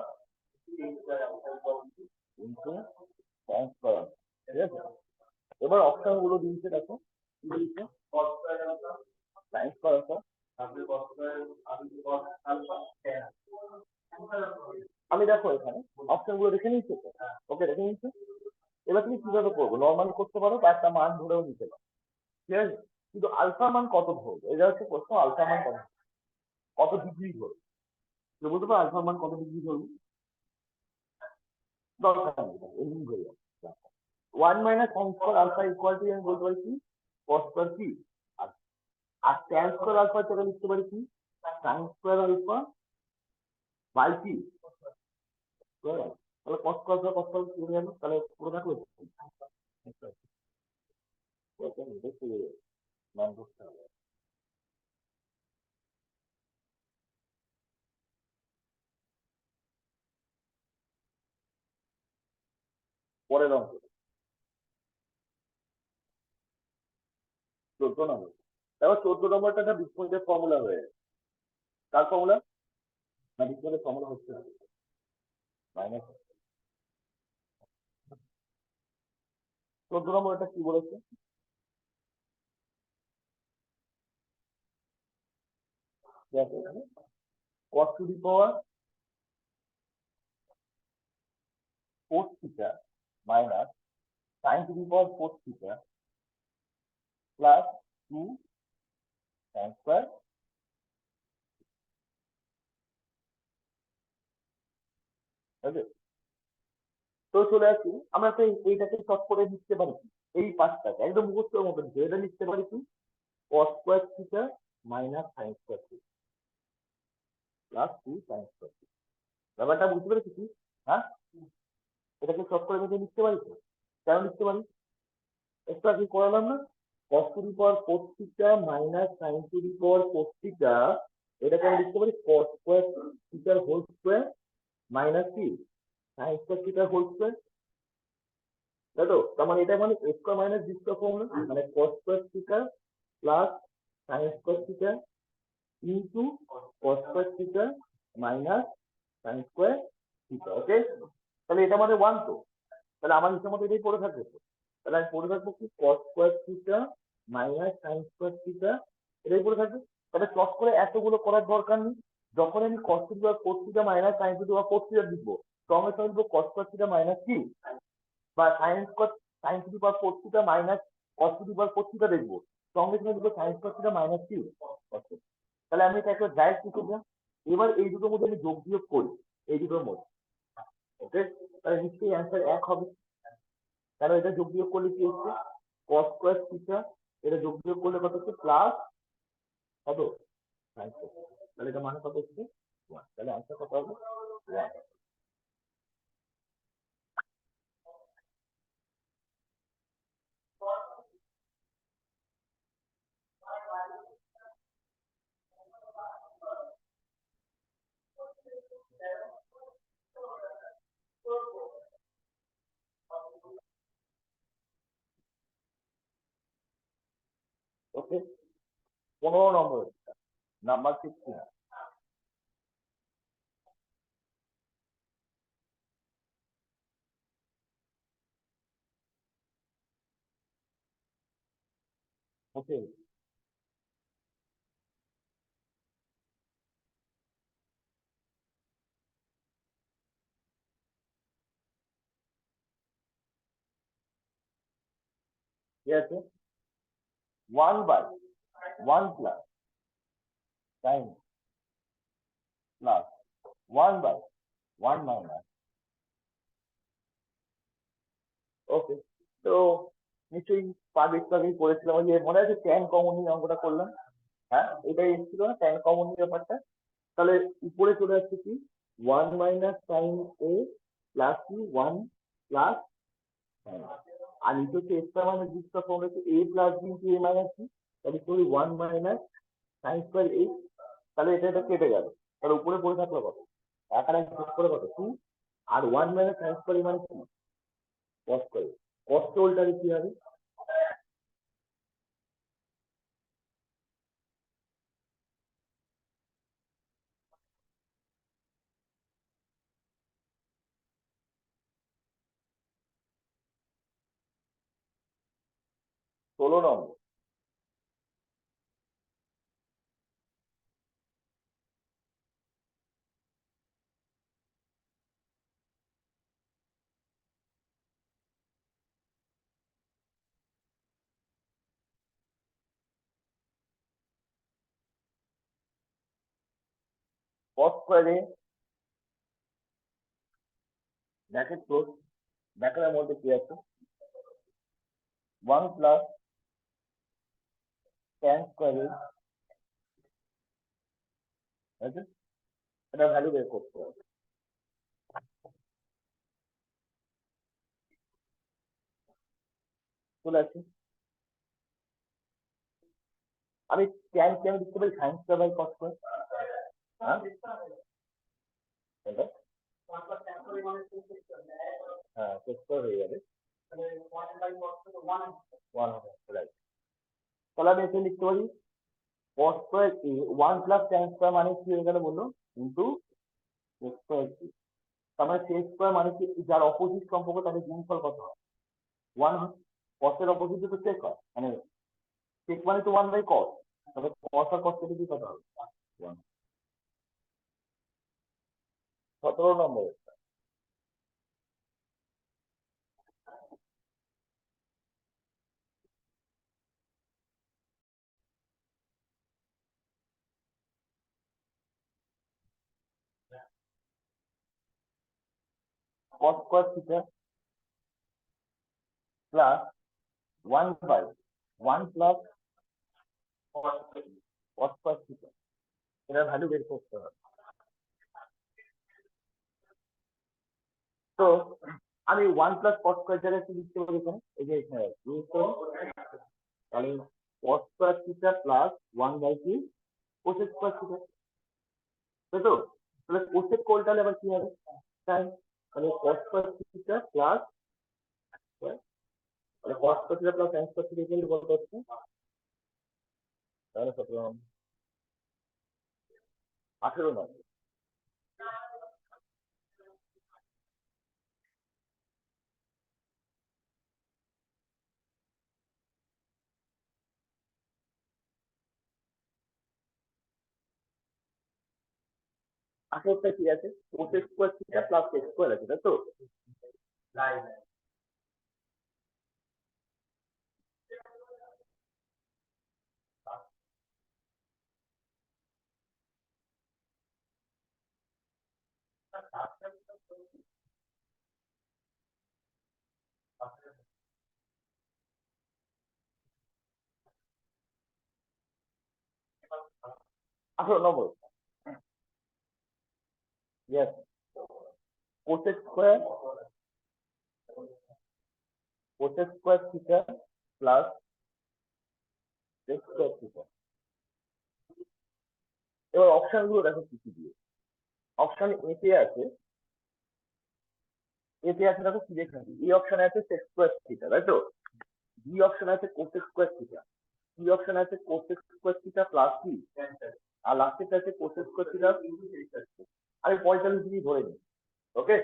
into sine square alpha, ঠিক আছে। এবার অপশন গুলো দিয়েছে দেখো কি দিয়েছে, সাইন স্কোয়ার আলফা, আমি দেখো এখানে অপশন গুলো দেখে নিচ্ছি তো, ওকে দেখে নিচ্ছি। এবার তুমি কিভাবে করবো, নর্মাল করতে পারো বা একটা মান ধরেও নিতে পারো, ঠিক আছে। কিন্তু আলফা মান কত ধরবো এটা হচ্ছে প্রশ্ন, আলফা মান কত, কত ডিগ্রি ধরবো, কেউ বলতে পারো আলফা মান কত ডিগ্রি ধরবো, দরকার নেই এমনি ধরে যাবে। One minus sine square alpha equal to আমি বলতে পারি কি কস স্কোয়ার কি, আর ট্যান স্কোয়ার আলফা সেটা লিখতে পারি কি সাইন স্কোয়ার আলফা বাই কি স্কোয়ার, তাহলে কস স্কোয়ার কস স্কোয়ার কি হয়ে গেল, তাহলে পুরো দেখো মান করতে হবে। পরের অঙ্ক 14 নম্বর, দেখো 14 নম্বরটা একটা বিস্ময়ের ফর্মুলা হয়ে গেছে, কার ফর্মুলা না বিস্ময়ের ফর্মুলা হচ্ছে মাইনাস 14 নম্বর এটা কি বলেছে, cos to the power 4 theta minus sin to the power 4 theta plus 2 sin square, okay. তো চলে আসি আমরা তো এইটাকে শর্ট করে লিখতে পারি কি? এই পাঁচটাকে একদম মুখস্থের মতো লিখে এটা লিখতে পারি কি cos square theta minus sin square theta plus 2 sin square theta, ব্যাপারটা বুঝতে পেরেছি কি, হ্যাঁ এটাকে শর্ট করে লিখে লিখতে পারি তো, কেন লিখতে পারি একটু আগে করালাম না, cos to the power 4 theta minus sin to the power 4 theta, এটাকে আমি লিখতে পারি cos স্কয়ার থিটার হোল স্কয়ার মাইনাস কি sin স্কয়ার থিটার হোল স্কয়ার, তাই তো। তার মানে এটা মানে a square minus b square formula, মানে cos square theta plus sine square theta into cos square theta minus sine square theta. Okay, তাহলে এটা মানে 1 তো, তাহলে আমার হিসাব মতো এটাই পড়ে থাকবে তো। তাহলে আমি পড়ে থাকবো কি কস square theta minus sine square theta, এটাই পড়ে থাকবে। তাহলে চট করে এতগুলো করার দরকার নেই। যখন আমি cos to the power 4 theta minus sine to the power 4 theta লিখবো, সঙ্গে সঙ্গে লিখবো কস স্কোয়ার থিটা মাইনাস কি, বা sine to the power 4 theta minus cos to the power 4 theta দেখবো, সঙ্গে সঙ্গে লিখবো সাইন স্কোয়ার থিটা মাইনাস কি cos থিটা। তাহলে আমি এটা একটা ডাইরেক্ট লিখে দিলাম। এবার এই দুটোর মধ্যে আমি যোগ বিয়োগ করি, এই দুটোর মধ্যে। ওকে, তাহলে নিশ্চয়ই অ্যান্সার 1 হবে, কারণ এটা যোগ বিয়োগ করলে কি হচ্ছে cos স্কয়ার থিটা, এটা যোগ বিয়োগ করলে কত হচ্ছে প্লাস কত sin স্কয়ার, তাহলে এটা মানে কত হচ্ছে 1, তাহলে आंसर কত হবে 1। ওকে, 15 নম্বর নাম্বার 16। ওকে, ঠিক আছে, 1 by 1 plus sin plus 1 by 1 minus. Okay, তো নিশ্চয়ই পার্ট একটু আগেই করেছিলাম, ওই যে মনে আছে ট্যান কমন নিয়ে অঙ্কটা করলাম, হ্যাঁ এটাই এসেছিল না ট্যান কমন নিয়ে ব্যাপারটা। তাহলে উপরে চলে আসছে কি 1 মাইনাস সাইন এ প্লাস কি 1 প্লাস সাইন, আর নিচে হচ্ছে এক্সট্রা মাইনাস ডিসটা ফর্ম হচ্ছে এ plus B into A minus B, তাহলে কি 1 মাইনাস সাইন স্কয়ার এ, তাহলে এটা কেটে গেল, তাহলে উপরে পড়ে থাকলো কত এখানে যোগ করে কত 2, আর 1 মাইনাস সাইন স্কয়ার এ মানে কি কস স্কয়ার, কস কে উল্টালে কি হবে 16 নম্বর। কস স্কয়ার এ ব্র্যাকেট ক্লোজ, ব্র্যাকেটের মধ্যে কি আছে 1 প্লাস tan স্কয়ার এ, আছে, এটা ভ্যালু বের করতে হবে। চলে আসছে, আমি tan কে আমি লিখতে পারি sin square by cos square, হ্যাঁ এটা হ্যাঁ cos স্কয়ার হয়ে যাবে 1 হবে, রাইট। তাহলে আমি এখানে লিখতে পারি cos স্কয়ার এ 1 প্লাস tan স্কয়ার মানে কি হয়ে গেল বললো ইনটু x স্কয়ার এ, তার মানে sec স্কয়ার মানে কি যার অপোজিট সম্পর্ক তাদের গুণফল কত হয় 1 হয়, cos এর অপোজিট তো sec হয়, মানে sec মানে তো 1 বাই cos, তবে cos আর cos কেটে কি কত হবে 1। 17 নম্বর cos square theta plus 1 by 1 plus cos square theta, এটার ভ্যালু বের করতে হবে। তো আমি 1 প্লাস cos স্কয়ার জায়গায় কি লিখতে পারি এখানে, এই যে এখানে ইউজ করব, তাহলে cos square theta plus 1 by কি cos স্কয়ার থিটা, তাই তো, তাহলে cos এর কোলটালে আবার কি হবে sin, তাহলে cos স্কয়ার থিটা প্লাস তাহলে cos square theta plus sin square theta equal কত হচ্ছে তাহলে 18 নয়। আসলটা কি আছে? Cosec square theta plus sec square আছে, তাই তো? আসলে number, yes, cosec square theta plus sec square theta. এবার অপশন গুলো দেখো কি কি দিয়ে। অপশন এতে আছে, দেখো কি দেখে এই অপশনে আছে সেক স্কোয়ার থিটা, তাই তো? বি অপশনে আছে কোসেক স্কোয়ার থিটা, সি অপশনে আছে কোসেক স্কোয়ার থিটা প্লাস কি, আর লাস্টের আছে কোসেক স্কোয়ার থিটা। আমি 45 ডিগ্রি ধরে নিই, ওকে?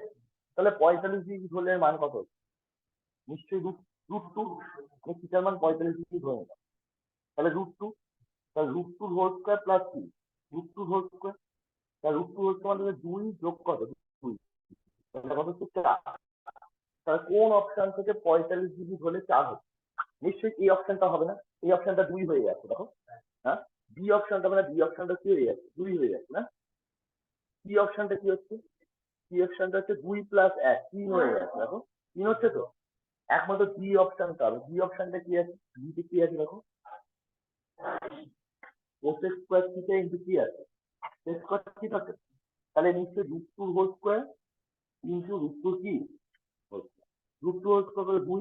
তাহলে 45 ডিগ্রি ধরলে মান কত? নিশ্চয়ই √2। আমি থিটার মান 45 ডিগ্রি ধরে নিলাম, তাহলে √2, তাহলে √2 হোল স্কোয়ার প্লাস কি, √2 হোল স্কোয়ার, তাহলে √2 হোল স্কোয়ার মানে 2 যোগ কত, 2, তাহলে কত হচ্ছে 4। তাহলে কোন অপশন থেকে 45 ডিগ্রি হলে 4 হচ্ছে? নিশ্চয়ই এই অপশনটা হবে না, এই অপশনটা 2 হয়ে যাচ্ছে, দেখো। হ্যাঁ, বি অপশনটা মানে বি অপশনটা কি হয়ে যাচ্ছে, 2 হয়ে যাচ্ছে না? সি অপশনটা কি হচ্ছে, সি অপশনটা হচ্ছে 2 প্লাস 1, 3 হয়ে যাচ্ছে, দেখো 3 হচ্ছে তো। একমাত্র বি অপশনটা হবে, বি অপশনটা কি আছে, বিতে কি আছে দেখো, কোসেক স্কোয়ার থিটা ইনটু কি আছে, সেক স্কোয়ার থিটা আছে। তাহলে নিশ্চয়ই √2 হোল স্কোয়ার ইনটু √2 কি, √2 হোল স্কোয়ার করে 2,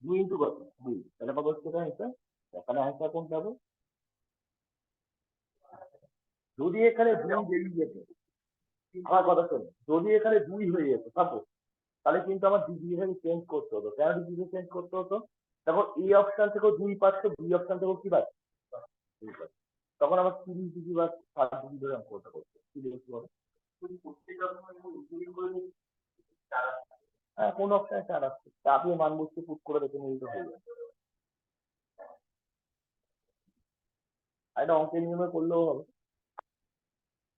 2 ইনটু কত, 2, তাহলে কত হচ্ছে অ্যান্সার? এখানে অ্যান্সার কোনটা হবে? যদি এখানে 2 বেরিয়ে যেত, আমার কথা শোনো, যদি এখানে 2 হয়ে যেত সাপোজ, তাহলে কিন্তু আমার ডিগ্রি চেঞ্জ করতে হতো। কেন ডিগ্রি চেঞ্জ করতে হতো? তখন এই অপশন থেকেও 2 পাচ্ছে, বি অপশন থেকেও কি পাচ্ছে, 2 পাচ্ছে। তখন আমার 30 ডিগ্রি বা 60 ডিগ্রি ধরে অঙ্কটা করতে কি দেখতে হবে। হ্যাঁ, কোন অপশনে 4 আসছে, চাপিয়ে মান বসতে পুট করে দেখে নিতে হয়ে যাবে। এটা অঙ্কের নিয়মে করলেও হবে।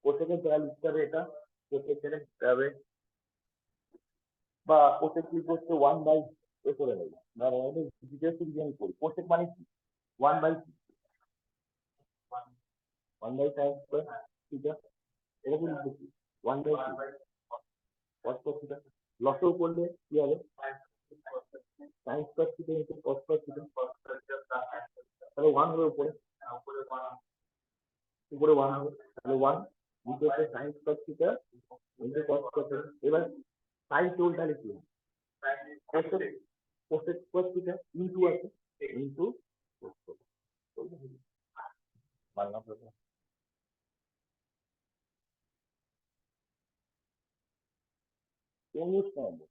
কোথেকে যা লিখতে হবে এটা, কোথেকে ছেড়ে লিখতে হবে, বা কোথেকে কি করতে 1/, এ করে নেবে। ধরো ডিটেলস আমি করি, কোথেকে মানে কি, 1/, 1/, sin স্কোয়ার থিটা, এরকম লিখছি 1/2 cos স্কোয়ার থিটা। লসও করলে কি হবে, sin square theta into cos square theta, তাহলে 1 হবে উপরে, উপরে 1 হবে, তাহলে 1 নিচে হচ্ছে sin square theta into cos square theta. এবার সাইন টোল তাহলে কি হবে, cos স্কোয়ার থিটা ইনটু আছে ইনটু cos স্কোয়ার, বাংলা প্রশ্ন। ইংলিশ নম্বর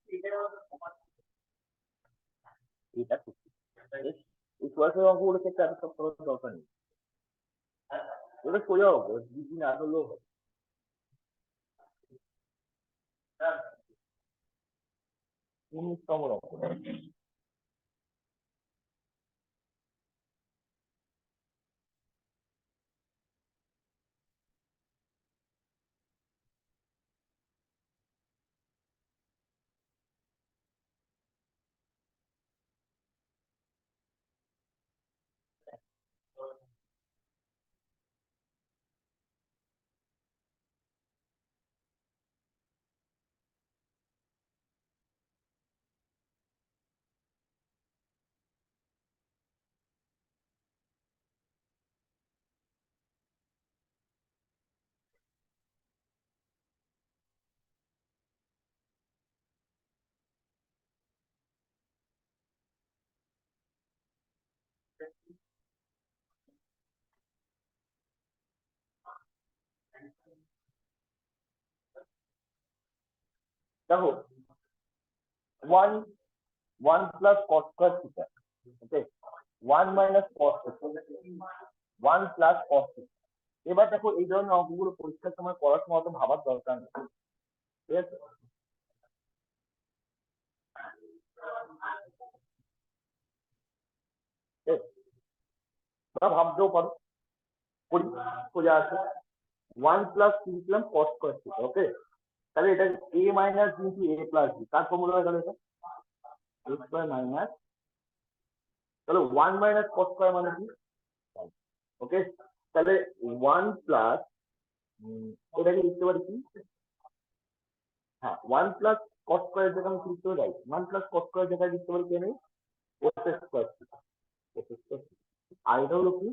এটা করছি, এই সরাসরি অঙ্কগুলো ক্ষেত্রে এত সব করার দরকার নেই, ওটা সোজা অঙ্ক, দিদি না হলেও হবে। ইংলিশ নম্বর অঙ্ক, দেখো 1 প্লাস cos স্কোয়ার থিটা, ওকে, 1 minus cos, 1 plus cos theta. এবার দেখো এই ধরনের অঙ্কগুলো পরীক্ষার সময় করার সময় অত ভাবার দরকার নেই, ঠিক আছে? তোমরা ভাবতেও পারো, করি সোজা আছে। 1 প্লাস কি লিখলাম cos স্কয়ার থিটা, ওকে? তাহলে এটা a minus into a plus b, car formula হয়ে গেল এটা? a স্কয়ার মাইনাস, তাহলে 1 মাইনাস cos স্কয়ার মানে কি, ওকে? তাহলে 1 প্লাস, এটাকে লিখতে পারি কি, হ্যাঁ 1 প্লাস cos স্কয়ার জায়গায় আমি লিখতে পারি 1 প্লাস cos স্কয়ার জায়গায় লিখতে পারি কি আমি cos square theta, cos square theta. আর এটা হলো কি,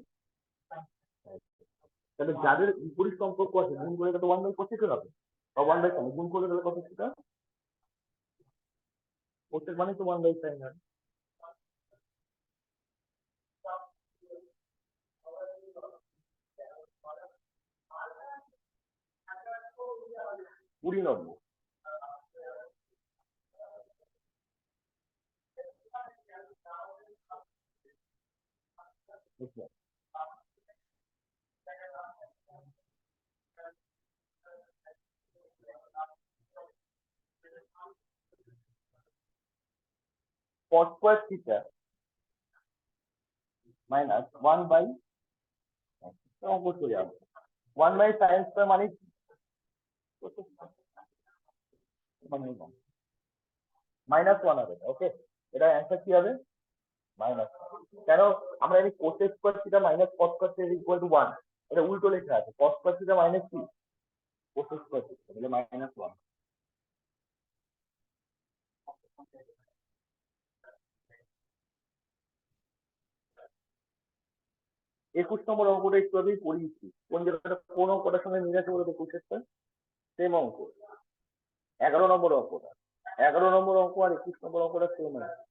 তাহলে যাদের বিপরীত সম্পর্ক আছে গুণ করে এটা তো 1 বাই cos থিটা হবে, বা 1 বাই sin, গুণ করলে তাহলে cos থিটা, cos মানে তো 1 বাই sin হয়। কুড়ি নম্বর, cos square theta minus 1 by, অঙ্ক চলে যাবে 1 বাই sin স্কয়ার মানে মাইনাস 1 হবে, ওকে? এটা অ্যান্সার কি হবে? মাইনাস। কেন? আমরা জানি cos square theta minus cos square theta equal to 1, এটা উল্টো লেখা আছে, cos স্কয়ার থিটা মাইনাস কি cos স্কয়ার থিটা, তাহলে মাইনাস 1। একুশ নম্বর অঙ্কটা একটু আগেই করিয়েছি, কোন জায়গাটা কোন অঙ্কটার সঙ্গে মিল আছে বলে তো, 21 সেম অঙ্ক। 11 নম্বর অঙ্কটা, 11 নম্বর অঙ্ক আর 21 নম্বর অঙ্কটা সেম আছে।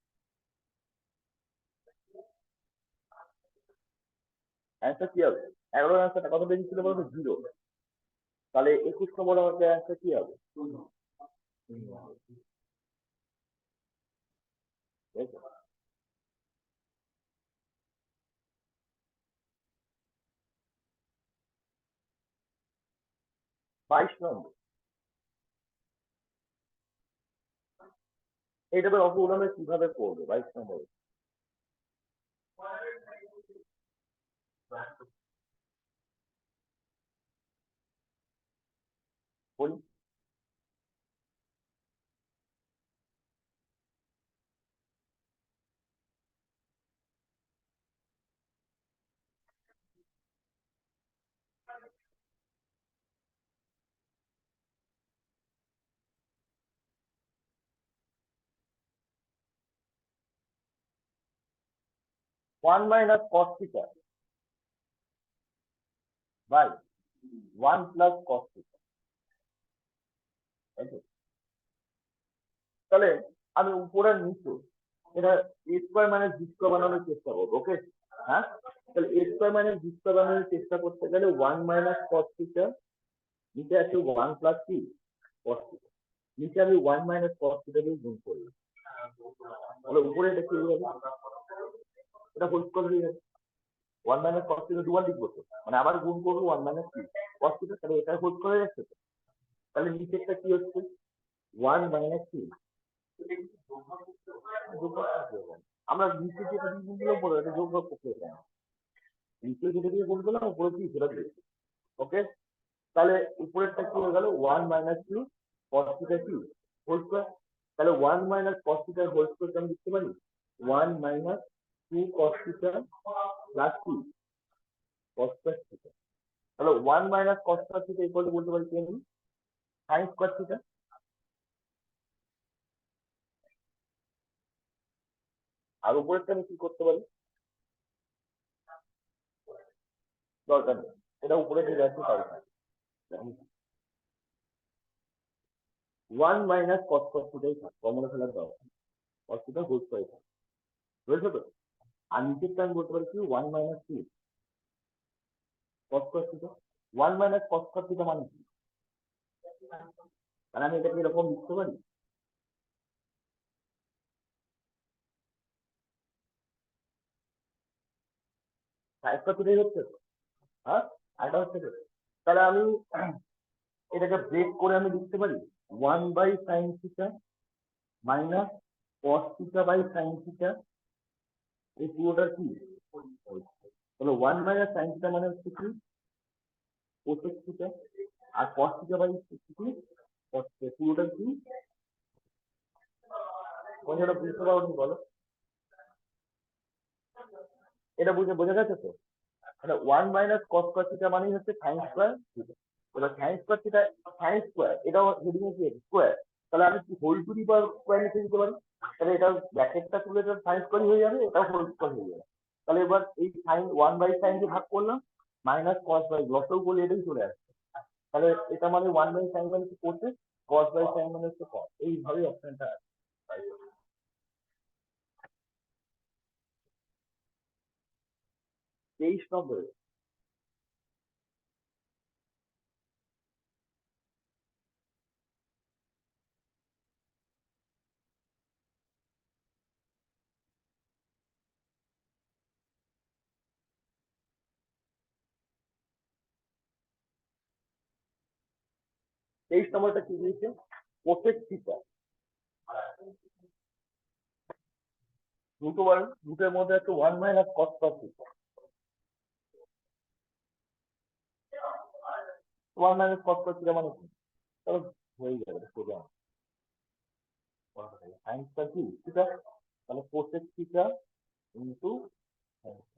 অ্যান্সার কি হবে? 11 অ্যান্সারটা কত বেরিয়েছিল বলতো? 0। তাহলে 21 নম্বর অঙ্কের অ্যান্সার কি হবে? 22 নম্বর, এইটা অঙ্কগুলো আমরা কিভাবে করবো? 22 নম্বর বলি, 1 minus cos theta by 1 plus cos theta, তাহলে আমি উপরে নিচে এটা a square minus b square বানানোর চেষ্টা করবো, ওকে? হ্যাঁ, তাহলে a square minus b square বানানোর চেষ্টা করতে গেলে 1 মাইনাস cos থিটা, নিচে আছে 1 প্লাস কি cos থিটা, নিচে আমি 1 মাইনাস cos থিটা দিয়ে গুণ করলাম, তাহলে উপরে এটা কি হয়ে যাবে? এটা হোল স্কয়ার হয়ে যাবে। 1 মাইনাস cos থিটা দুবার লিখবো তো, মানে আবার গুণ করবো 1 মাইনাস কি cos থিটা, তাহলে এটা হোল স্কয়ার হয়ে যাচ্ছে তো। তাহলে নিচেরটা কি হচ্ছে? 1 মাইনাস কি, আমরা নিচে যেটা দিয়ে গুণ দিলাম উপরে এটা যোগ ভাগ করতে হবে, নিচে যেটা দিয়ে গুণ করলাম উপরে কি সেটা দিয়ে, ওকে? তাহলে উপরেরটা কি হয়ে গেল? 1 মাইনাস কি cos থিটা কি হোল স্কয়ার, তাহলে 1 minus cos theta whole square আমি লিখতে পারি 1 মাইনাস 2 cos থিটা প্লাস কি cos স্কয়ার থিটা, তাহলে 1 minus cos square theta equal to বলতে পারি কি আমি sin স্কয়ার থিটা। আর উপরেরটা আমি কি করতে পারি? দরকার নেই, এটা উপরে দিয়ে যাচ্ছে তাই না, 1 মাইনাস cos স্কয়ার থিটাই থাক, কমন ফেলার দরকার, cos থিটা হোল স্কয়ার থাক, বুঝেছো তো? আর নিচেরটা আমি বলতে পারি কি 1 মাইনাস কি cos square theta, 1 minus cos square theta মানে কি, তাহলে আমি এটাকে এরকম লিখতে পারি, sin স্কয়ার থিটাই হচ্ছে তো, হ্যাঁ এটা হচ্ছে তাহলে আমি এটাকে ব্রেক করে আমি লিখতে পারি 1/sin theta minus cos theta by sin theta, এই পুরোটা কি তাহলে 1 - sin থিটা মানে হচ্ছে কি cosec থিটা, আর cos থিটা বাই কি পুরোটা কি কোনটা বুঝতে পারোনি বলো, এটা বোঝা গেছে তো? মানে 1 - cos থিটা মানে হচ্ছে sin স্কয়ার থিটা। এবার sin square theta sin square এটাও হেডিং এ কি স্কয়ার, তাহলে আমি কি whole to the power square লিখে দিতে পারি, তাহলে এটা ব্র্যাকেটটা তুলে তো sin স্কয়ার হয়ে যাবে, এটাও হোল স্কয়ার হয়ে যাবে। তাহলে এবার এই sin 1/sin দিয়ে ভাগ করলাম মাইনাস cos বাই লসও বলে এটাই চলে আসছে, তাহলে এটা মানে 1/sin মানে কি করছে, cos বাই sin মানে হচ্ছে cos, এইভাবেই অপশনটা আছে। 23 নম্বরে 23 নম্বরটা কি দিয়েছে, cosec থিটা দুটো বার দুটোর মধ্যে একটা 1 - cos থিটা, 1 - cos থিটা মানে কি, তাহলে হয়ে যাবে সোজা সাইন স্কয়ার কি থিটা, তাহলে cosec থিটা ইনটু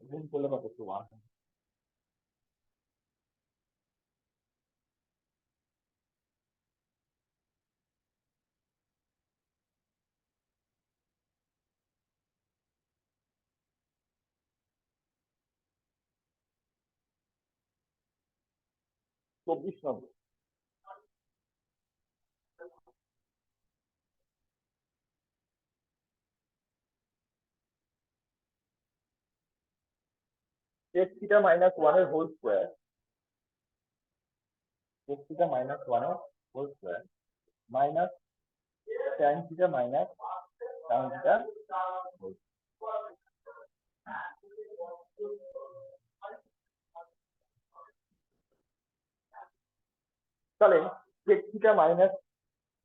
গুণ করলে কত হচ্ছে 1, 24 নম্বর sec থিটা মাইনাস 1 এর whole square, sec theta minus 1 এর whole square minus tan theta minus sin theta, তাহলে sec থিটা মাইনাস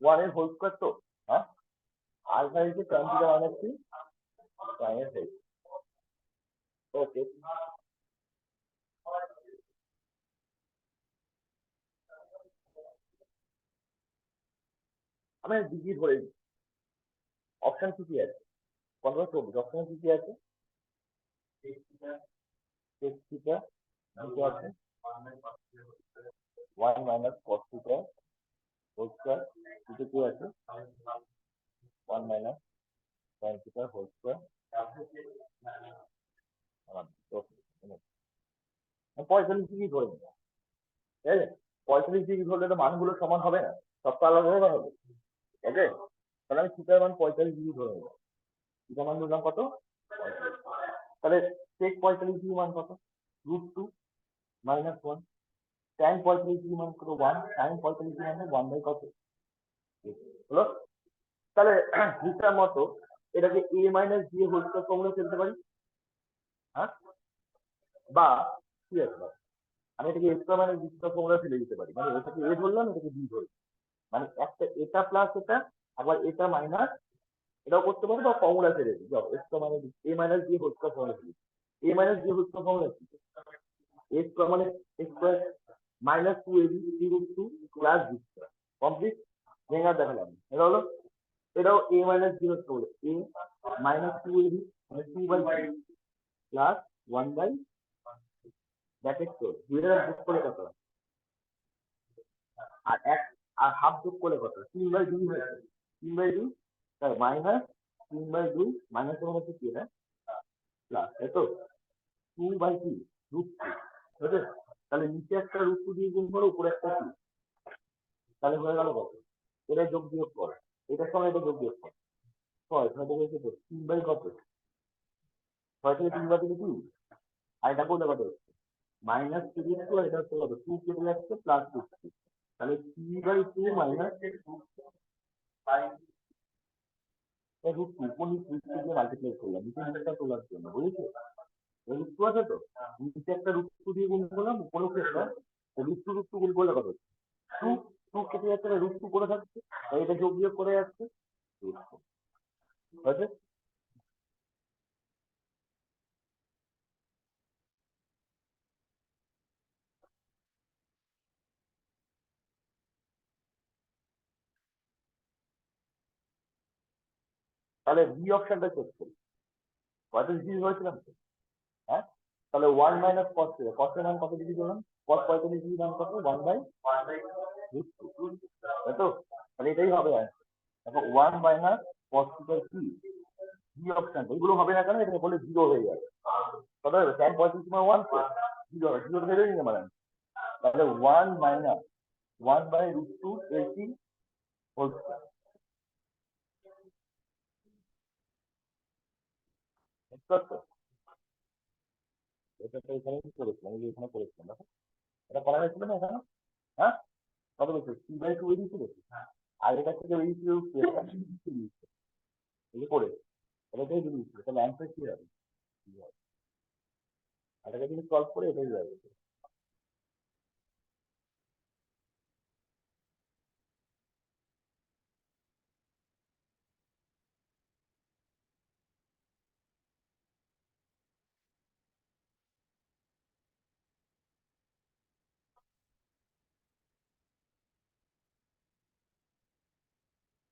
1 এর হোল স্কয়ার তো, হ্যাঁ আর ভাই যে tan থিটা মাইনাস কি sin এর হোল, ওকে আমি ডিগ্রি ধরে নিই, অপশন কি কি আছে 15 24 অপশন কি কি আছে, sec থিটা দুটো আছে 1 - cos থিটা হোল স্কয়ার, দুটো কি আছে 1 - sin theta whole square, 45 degree ধরে নিই, ঠিক আছে 45 ডিগ্রি ধরলে তো মানগুলো সমান হবে না, সবটা আলাদা আলাদা হবে, ওকে তাহলে আমি থিটার মান 45 ডিগ্রি ধরে নেবো, থিটার মান ধরলাম কত 45, তাহলে sec 45 ডিগ্রি মান কত √2 - 1, tan 45 ডিগ্রি মান কত 1, sin 45 ডিগ্রি মানে 1/কত হলো, তাহলে হিসাব মতো এটাকে a - b whole square formula ফেলতে পারি, হ্যাঁ বা কি আছে আমি এটাকে a square - b square formula ফেলে দিতে পারি, মানে এটাকে a ধরলাম এটাকে b ধরলাম, মানে একটা এটা প্লাস এটা আবার এটা মাইনাস এটাও করতে পারি, বা ফর্মুলা ফেলে দিই যাও a স্কয়ার মানে a minus b whole square formula ফেলি, a minus b whole square formula কি a স্কয়ার মানে a square minus 2ab √2 plus b square complete, ভেঙে দেখালাম এটা হলো, এটাও a minus 0 square a minus 2ab মানে 2/3 প্লাস 1 বাই ব্র্যাকেট স্কয়ার দুইটা যোগ করে কত, আর এক আর হাফ যোগ করলে কত 3/2 হয়েছে 3/2 তার মাইনাস 3/2 মাইনাস এর মধ্যে কি না প্লাস এত 2/2 √2, ঠিক আছে তাহলে নিচে একটা √2 দিয়ে গুণ করো উপরে একটা কি, তাহলে হয়ে গেল কত, এটা যোগ বিয়োগ কর এটার সঙ্গে এটা যোগ বিয়োগ কর 6 ছয় থেকে কত 3 কত 6 থেকে 3/2 আর এটা করলে কত মাইনাস 3 আর এটা হচ্ছে কত 2 কেটে যাচ্ছে প্লাস 2, তাহলে 3/2 মাইনাস √2 কোন দিয়ে মাল্টিপ্লাই করলাম নিচে তোলার জন্য বুঝেছো, রুট টু আছে তো, নিচে একটা রুট টু দিয়ে গুণ করলাম, উপরেও একটা রুট টু গুণ করলে কত হচ্ছে? টু। টু কেটে যাচ্ছে, রুট টু করে থাকছে, তাই এটা যোগ বিয়োগ করে যাচ্ছে হয়েছে। তাহলে বি অপশনটা চেক করি, 45 ডিগ্রি হয়েছিলাম তো, হ্যাঁ? তাহলে 1 - cos, cos এর মান কত ডিগ্রি করলাম? cos 45 ডিগ্রি মান কত? 1/√2, তাই তো? তাহলে এটাই হবে দেখো 1 - cos θ কি বি অপশন, এগুলো হবে না কেন? এটা বলে 0 হয়ে যাবে, কত হবে? tan 45 মানে 1 তো 0 হবে, 0 ধরে নিয়ে মানে, তাহলে 1 - 1/√2 AC হোল স্কয়ার। বুঝতে পারছো? এটা তো এখানে করেছিলাম, এই যে এখানে করেছিলাম, দেখো এটা করা হয়েছিল না এখানে, হ্যাঁ? কত বলছে? 3/2 বেরিয়েছিল, আর এটা থেকে বেরিয়েছিল এই যে করে, এটাই বেরিয়েছিল, তাহলে অ্যান্সার কি হবে? আর এটা যদি সলভ করে এটাই যাবে।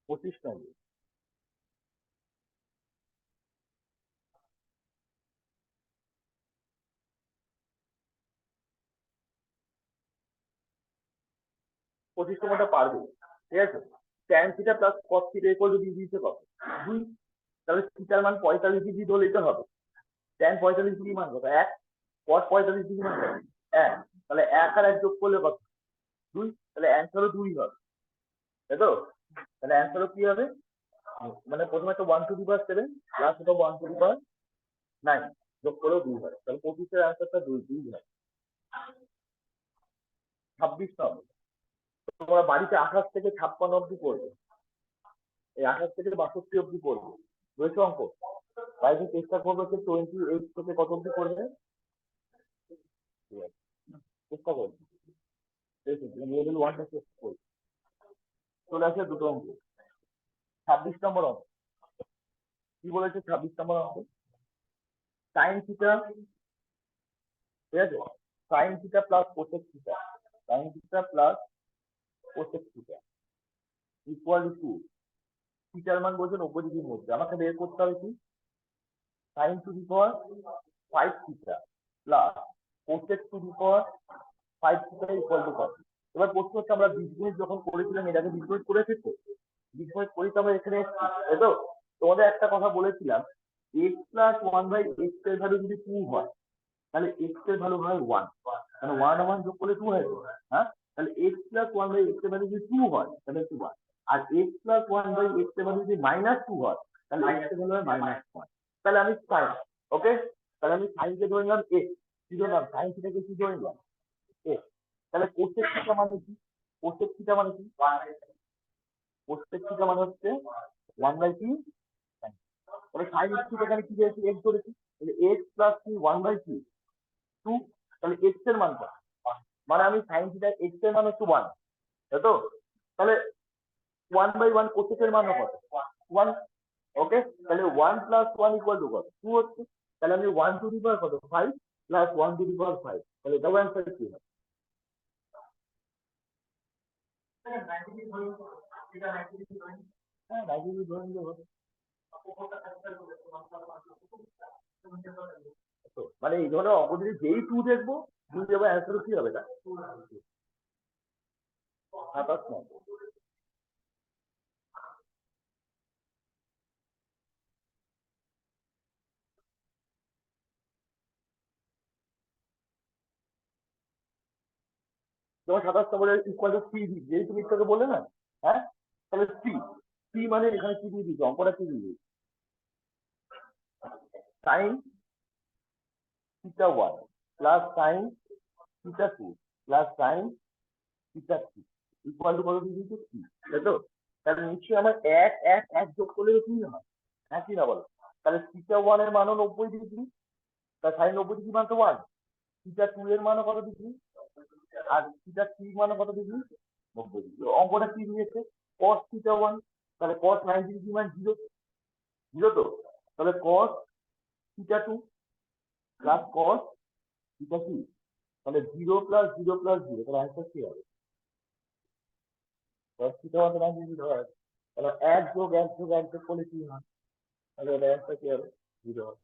25 নম্বর। 25 নম্বরটা পারবে, ঠিক আছে? tan θ plus cos θ equal to দিয়েছে কত? 2। তাহলে থিটার মান 45 ডিগ্রি ধরলেই তো হবে। tan 45 ডিগ্রি মান কত? 1। cos 45 ডিগ্রি মান কত? 1। তাহলে 1 আর 1 যোগ করলে কত? 2। তাহলে অ্যান্সারও 2 হবে, তাই তো? তাহলে অ্যান্সারও কি হবে? মানে প্রথমে একটা 1⁷ প্লাস এটা 1⁹ যোগ করেও 2 হয়, তাহলে 25-এর অ্যান্সারটা 2 হয়। 26 নম্বর, তোমরা বাড়িতে 28 থেকে 56 অব্দি পড়বে, এই 28 থেকে 62 অব্দি পড়বে, বুঝেছো অঙ্ক? বাড়িতে চেষ্টা করবে যে 28 থেকে কত অব্দি পড়বে, চেষ্টা করবে। লেভেল 1টা শেষ করবে, চলে আসে দুটো অঙ্ক। 26 নম্বর অঙ্ক কি বলেছে? 26 নম্বর অঙ্ক সাইন থিটা, ঠিক আছে? Sign theta plus cosec theta, sign theta plus cosec theta equal two থিটার মান বলছে 90 ডিগ্রির মধ্যে। আমাকে বের করতে হবে কি? Sine to the power 5 theta plus cosec to the power 5 theta equal to কত? এবার প্রশ্ন হচ্ছে, আমরা বীজগণিত যখন করেছিলাম, এর আগে বীজগণিত করেছি তো, বীজগণিত করি তো আমরা এখানে এসেছি, তাই তো? তোমাদের একটা কথা বলেছিলাম, x প্লাস 1/x এর ভ্যালু যদি 2 হয়, তাহলে x এর ভ্যালু হয় 1, মানে 1 আর 1 যোগ করলে 2 হয়, হ্যাঁ? তাহলে x প্লাস 1/x এর ভ্যালু যদি 2 হয় তাহলে 1, আর x প্লাস 1/x এর ভ্যালু যদি -2 হয় তাহলে x এর ভ্যালু হয় -1। তাহলে আমি সাইন, ওকে, তাহলে আমি সাইন কে ধরে নিলাম x, কি ধরলাম? সাইন থিটাকে কি ধরে নিলাম? x। তাহলে কোসেক থিটা মানে কি? কোসেক থিটা মানে কি? কোসেক থিটা মানে হচ্ছে 1/3। তাহলে সাইন x এখানে কি দিয়েছি? x ধরেছি, তাহলে x প্লাস 1/3 2। তাহলে x এর মান কত? মানে আমি সাইন থিটা x এর মান হচ্ছে 1, তাই তো? তাহলে 1/1 কোসেক এর মান কত? 1, ওকে। তাহলে 1 প্লাস 1 ইকুয়াল টু কত? 2 হচ্ছে। তাহলে আমি 1 টু দি পাওয়ার কত? 5 প্লাস 1 টু দি পাওয়ার 5, তাহলে ডাবল অ্যান্সার কি হবে? হ্যাঁ 90 ডিগ্রি ধরে নিলে হবে। মানে এই ধরনের অঙ্ক যদি যেই 2 দেখবো, 2 যাবে, অ্যান্সার কি হবে? না 27 নম্বর। যেমন 27 নম্বরের ইকুয়াল টু সি, যেই তুমি একটু বললে না, হ্যাঁ? তাহলে সি, সি মানে এখানে কি দিয়ে দিচ্ছি? অঙ্কটা কি দিয়ে দিচ্ছি? Sine theta 1 plus sine theta 2 plus sine theta 3 equal to কত দিয়ে দিচ্ছি? সি, তাই তো? তাহলে নিশ্চয়ই আমার 1 1 1 যোগ করলে কি হয়? একই না বলো? তাহলে থিটা 1 এর মানও 90 ডিগ্রি, তার সাইন 90 ডিগ্রি মান তো 1, থিটা 2 এর মানও কত ডিগ্রি, আর থিটা 3 মানও কত ডিগ্রি, 90 ডিগ্রি। অঙ্কটা কি দিয়েছে, cos থিটা 1, তাহলে cos 90 ডিগ্রি মান 0, 0 তো, তাহলে cos theta 2 plus cos theta 3, তাহলে 0 প্লাস 0 প্লাস 0, তাহলে অ্যান্সার কি হবে, cos থিটা 1 90 ডিগ্রি ধরা আছে, তাহলে 1 যোগ 1 যোগ 1 যোগ করলে কি হয়, তাহলে অ্যান্সার কি হবে, 0 হবে।